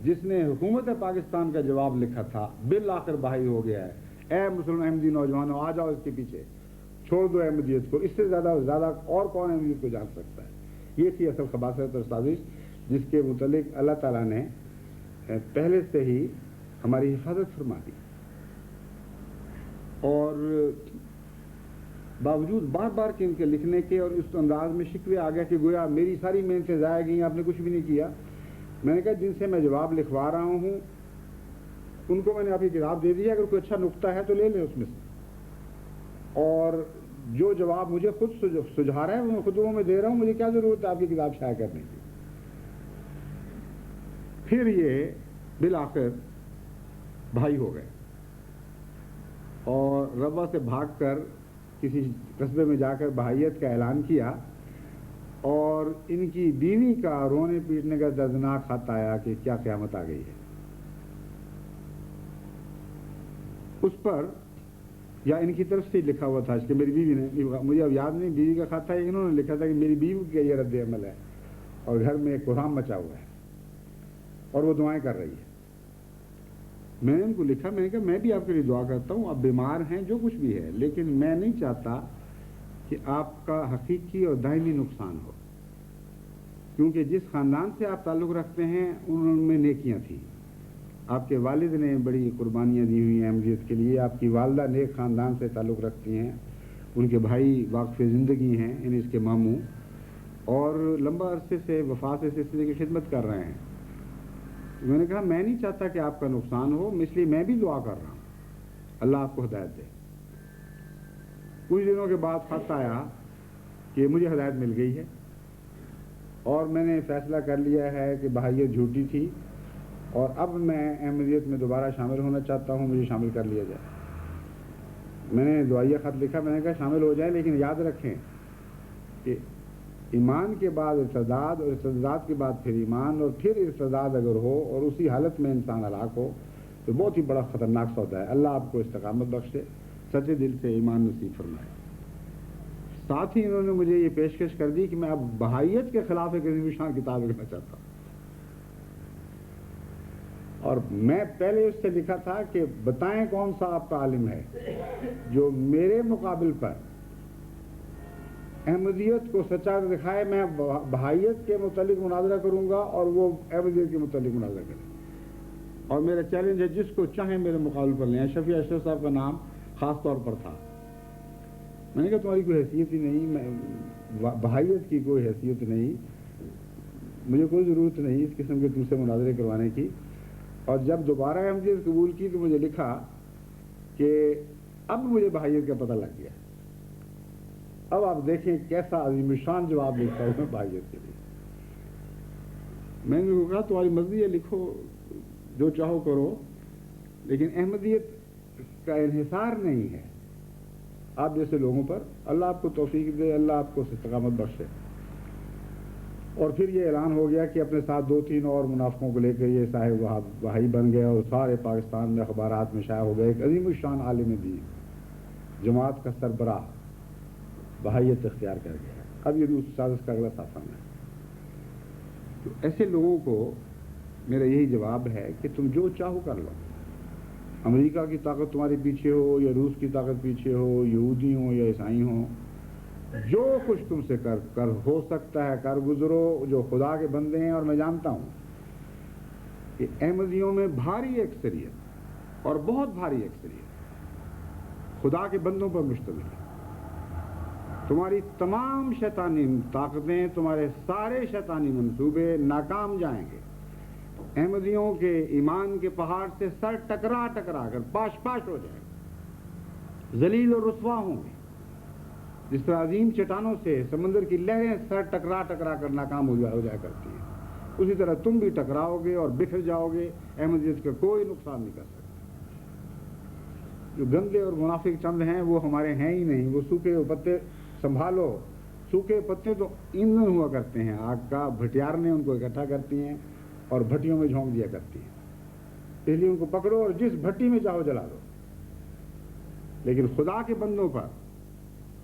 جس نے حکومت پاکستان کا جواب لکھا تھا بالآخر بہائی ہو گیا ہے، اے مسلم احمدی نوجوانوں آ جاؤ اس کے پیچھے، چھوڑ دو احمدیت کو، اس سے زیادہ اور کون احمدیت کو جان سکتا ہے۔ یہ تھی اصل خباثت اور سازش جس کے متعلق اللہ تعالیٰ نے پہلے سے ہی ہماری حفاظت فرما دی، اور باوجود بار بار کے ان کے لکھنے کے اور اس انداز میں شکوے آ گیا کہ گویا میری ساری محنتیں ضائع گئیں، آپ نے کچھ بھی نہیں کیا۔ میں نے کہا جن سے میں جواب لکھوا رہا ہوں ان کو میں نے آپ کی کتاب دے دی ہے، اگر کوئی اچھا نقطہ ہے تو لے لیں اس میں سے، اور جو جواب مجھے خود سجھا رہا ہے وہ میں خود میں دے رہا ہوں، مجھے کیا ضرورت ہے آپ کی کتاب شائع کرنے کی۔ پھر یہ بالآخر بھائی ہو گئے اور روا سے بھاگ کر کسی قصبے میں جا کر بھائیت کا اعلان کیا، اور ان کی بیوی کا رونے پیٹنے کا دردناک خط آیا کہ کیا قیامت آ گئی ہے۔ اس پر یا ان کی طرف سے لکھا ہوا تھا کہ میری بیوی نے، مجھے اب یاد نہیں بیوی کا خط تھا، انہوں نے لکھا تھا کہ میری بیوی کا یہ رد عمل ہے اور گھر میں ایک کوہرام مچا ہوا ہے اور وہ دعائیں کر رہی ہے۔ میں نے ان کو لکھا، میں نے کہا میں بھی آپ کے لیے دعا کرتا ہوں، آپ بیمار ہیں جو کچھ بھی ہے، لیکن میں نہیں چاہتا کہ آپ کا حقیقی اور دائمی نقصان ہو، کیونکہ جس خاندان سے آپ تعلق رکھتے ہیں ان میں نیکیاں تھیں، آپ کے والد نے بڑی قربانیاں دی ہوئی ہیں احمدیت کے لیے، آپ کی والدہ نیک خاندان سے تعلق رکھتی ہیں، ان کے بھائی واقف زندگی ہیں، اس کے ماموں، اور لمبا عرصے سے وفات سے سلسلے کی خدمت کر رہے ہیں۔ میں نے کہا میں نہیں چاہتا کہ آپ کا نقصان ہو، اس لیے میں بھی دعا کر رہا ہوں، اللہ آپ کو ہدایت دے۔ کچھ دنوں کے بعد خط آیا کہ مجھے ہدایت مل گئی ہے اور میں نے فیصلہ کر لیا ہے کہ بہائیت جھوٹی تھی اور اب میں احمدیت میں دوبارہ شامل ہونا چاہتا ہوں، مجھے شامل کر لیا جائے۔ میں نے دعائیہ خط لکھا، میں نے کہا شامل ہو جائیں، لیکن یاد رکھیں کہ ایمان کے بعد ارتداد اور ارتداد کے بعد پھر ایمان اور پھر ارتداد اگر ہو اور اسی حالت میں انسان ہلاک ہو تو بہت ہی بڑا خطرناک سودا ہے۔ اللہ آپ کو استقامت بخشے، سچے دل سے ایمان نصیب فرمائے۔ ساتھ ہی انہوں نے مجھے یہ پیشکش کر دی کہ میں اب بہائیت کے خلاف ایک عظیم الشان کتاب لکھنا چاہتا ہوں، اور میں پہلے اس سے لکھا تھا کہ بتائیں کون سا آپ کا عالم ہے جو میرے مقابل پر احمدیت کو سچا دکھائے، میں بہائیت کے متعلق مناظرہ کروں گا اور وہ احمدیت کے متعلق مناظرہ کرے، اور میرا چیلنج ہے جس کو چاہیں میرے مقابل پر لیں۔ شفیع اشرف صاحب کا نام خاص طور پر تھا۔ میں نے کہا تمہاری کوئی حیثیت ہی نہیں، میں بہائیت کی کوئی حیثیت نہیں، مجھے کوئی ضرورت نہیں اس قسم کے تم سے مناظرے کروانے کی۔ اور جب دوبارہ احمدیت قبول کی تو مجھے لکھا کہ اب مجھے بہائیت کا پتہ لگ گیا، اب آپ دیکھیں کیسا عظیم الشان جواب لکھتا ہوں میں بہائیت کے لیے۔ میں نے کہا تمہاری مرضی ہے، لکھو جو چاہو کرو، لیکن احمدیت کا انحصار نہیں ہے آپ جیسے لوگوں پر۔ اللہ آپ کو توفیق دے، اللہ آپ کو استقامت بخشے۔ اور پھر یہ اعلان ہو گیا کہ اپنے ساتھ 2-3 اور منافقوں کو لے کر یہ صاحب بہائی بن گئے اور سارے پاکستان میں اخبارات میں شائع ہو گئے، ایک عظیم الشان عالم دین جماعت کا سربراہ بہائیت اختیار کر گیا۔ اب یہ دوسری سازش کا اگلا صافہ ہے۔ تو ایسے لوگوں کو میرا یہی جواب ہے کہ تم جو چاہو کر لو، امریکہ کی طاقت تمہارے پیچھے ہو یا روس کی طاقت پیچھے ہو، یہودی ہوں یا عیسائی ہوں، جو کچھ تم سے کر ہو سکتا ہے کر گزرو، جو خدا کے بندے ہیں۔ اور میں جانتا ہوں کہ احمدیوں میں بھاری اکثریت اور بہت بھاری اکثریت خدا کے بندوں پر مشتمل ہے۔ تمہاری تمام شیطانی طاقتیں، تمہارے سارے شیطانی منصوبے ناکام جائیں گے۔ احمدیوں کے ایمان کے پہاڑ سے سر ٹکرا ٹکرا کر پاش پاش ہو جائے گا، ذلیل اور رسوا ہوں گے۔ جس طرح عظیم چٹانوں سے سمندر کی لہریں سر ٹکرا ٹکرا کر ناکام ہو جایا کرتی ہیں، اسی طرح تم بھی ٹکراؤ گے اور بکھر جاؤ گے، احمدیت کا کوئی نقصان نہیں کر سکتا۔ جو گندے اور منافق چند ہیں وہ ہمارے ہیں ہی نہیں، وہ سوکھے پتے سنبھالو، سوکھے پتے تو ایندھن ہوا کرتے ہیں آگ کا، بھٹیار نے ان کو اکٹھا کرتی ہیں اور بھٹیوں میں جھونک دیا کرتی ہیں، اس لیے ان کو پکڑو اور جس بھٹی میں چاہو جلا دو، لیکن خدا کے بندوں پر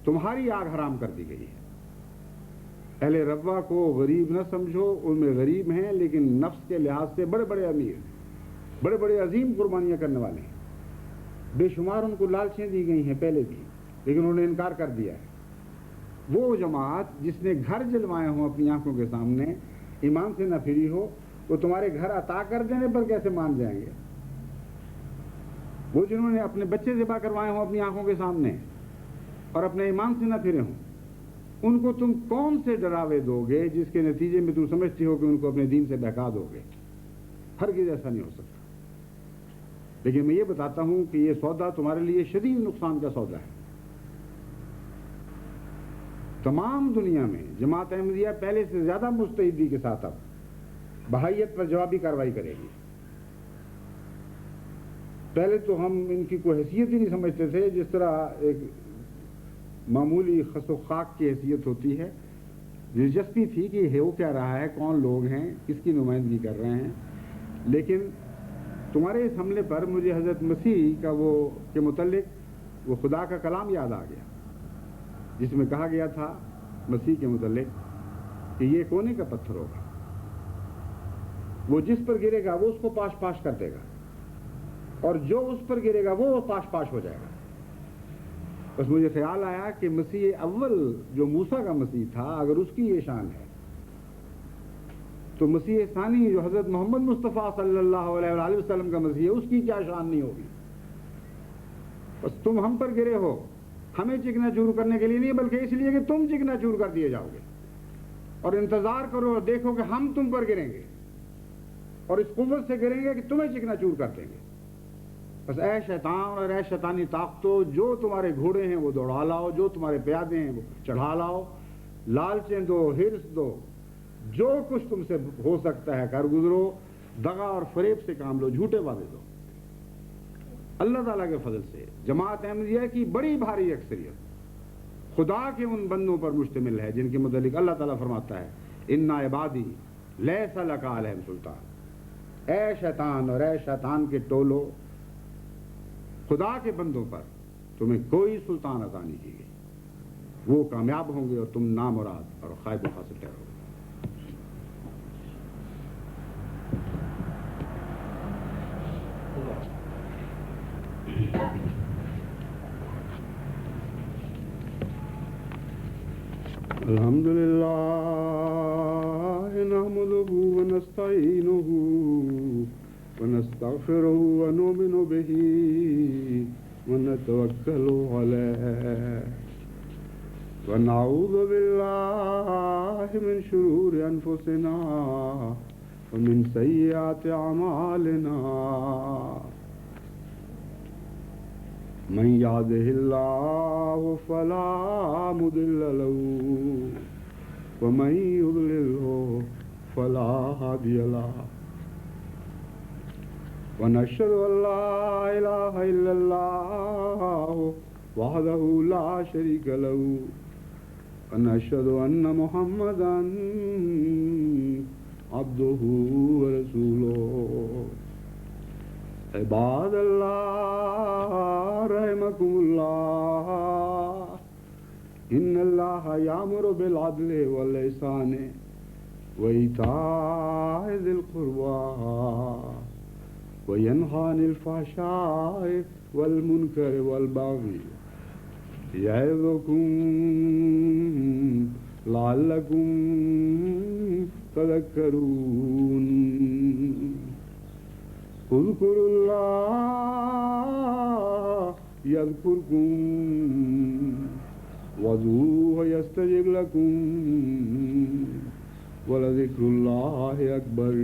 تمہاری آگ حرام کر دی گئی ہے۔ اہل ربوہ کو غریب نہ سمجھو، ان میں غریب ہیں لیکن نفس کے لحاظ سے بڑے بڑے امیر ہیں، بڑے بڑے عظیم قربانیاں کرنے والے ہیں، بے شمار ان کو لالچیں دی گئی ہیں پہلے بھی، لیکن انہوں نے انکار کر دیا ہے۔ وہ جماعت جس نے گھر جلوائے ہوں اپنی آنکھوں کے سامنے، ایمان سے نہ پھری ہو، وہ تمہارے گھر عطا کر دینے پر کیسے مان جائیں گے؟ وہ جنہوں نے اپنے بچے ذبح کروائے ہوں اپنی آنکھوں کے سامنے اور اپنے ایمان سے نہ پھرے ہوں، ان کو تم کون سے ڈراوے دو گے جس کے نتیجے میں تم سمجھتے ہو کہ ان کو اپنے دین سے بہکا دو گے؟ ہرگز ایسا نہیں ہو سکتا۔ لیکن میں یہ بتاتا ہوں کہ یہ سودا تمہارے لیے شدید نقصان کا سودا ہے۔ تمام دنیا میں جماعت احمدیہ پہلے سے زیادہ مستعدی کے ساتھ اب بہائیت پر جوابی کارروائی کرے گی۔ پہلے تو ہم ان کی کوئی حیثیت ہی نہیں سمجھتے تھے، جس طرح ایک معمولی خس و خاک کی حیثیت ہوتی ہے۔ دلچسپی تھی کہ وہ کیا رہا ہے، کون لوگ ہیں، کس کی نمائندگی کر رہے ہیں، لیکن تمہارے اس حملے پر مجھے حضرت مسیح کا کے متعلق وہ خدا کا کلام یاد آ گیا، جس میں کہا گیا تھا مسیح کے متعلق کہ یہ کونے کا پتھر ہوگا، وہ جس پر گرے گا وہ اس کو پاش پاش کر دے گا، اور جو اس پر گرے گا وہ پاش پاش ہو جائے گا۔ بس مجھے خیال آیا کہ مسیح اول جو موسیٰ کا مسیح تھا، اگر اس کی یہ شان ہے تو مسیح ثانی جو حضرت محمد مصطفیٰ صلی اللہ علیہ وآلہ وسلم کا مسیح ہے، اس کی کیا شان نہیں ہوگی؟ بس تم ہم پر گرے ہو، ہمیں چکنا چور کرنے کے لیے نہیں، بلکہ اس لیے کہ تم چکنا چور کر دیے جاؤ گے، اور انتظار کرو اور دیکھو کہ ہم تم پر گریں گے، اور اس قوت سے گریں گے کہ تمہیں چکنا چور کر دیں گے۔ بس اے شیطان اور اے شیطانی طاقتوں، جو تمہارے گھوڑے ہیں وہ دوڑا لاؤ، جو تمہارے پیادے ہیں وہ چڑھا لاؤ، لالچیں دو، ہرس دو، جو کچھ تم سے ہو سکتا ہے کر گزرو، دغا اور فریب سے کام لو، جھوٹے وعدے دو۔ اللہ تعالیٰ کے فضل سے جماعت احمدیہ کی بڑی بھاری اکثریت خدا کے ان بندوں پر مشتمل ہے جن کے متعلق اللہ تعالیٰ فرماتا ہے ان عبادی لیس لک علیہم سلطان۔ اے شیطان اور اے شیطان کے ٹولو، خدا کے بندوں پر تمہیں کوئی سلطان عطا نہیں کی گئی، وہ کامیاب ہوں گے اور تم نامراد اور خائب و خاسر ٹھہرو گے۔ الحمد للہ نحمده ونستعینه ونستغفره ونؤمن به ونتوکل علیہ ونعوذ باللہ من شرور انفسنا ومن سیئات اعمالنا من يهده الله فلا مضل له ومن يضلل فلا هادي له ونشهد أن لا إله إلا الله وحده لا شريك له ونشهد أن محمدا عبده ورسوله عباد اللہ رحمکم اللہ ان اللہ یامر بالعدل والإحسان وإیتاء ذی القربى وینہی عن الفحشاء والمنکر والبغی یعظکم لعلکم تذکرون اذکروا اللہ یذکرکم وادعوہ یستجب لکم ولذکر اللہ اکبر۔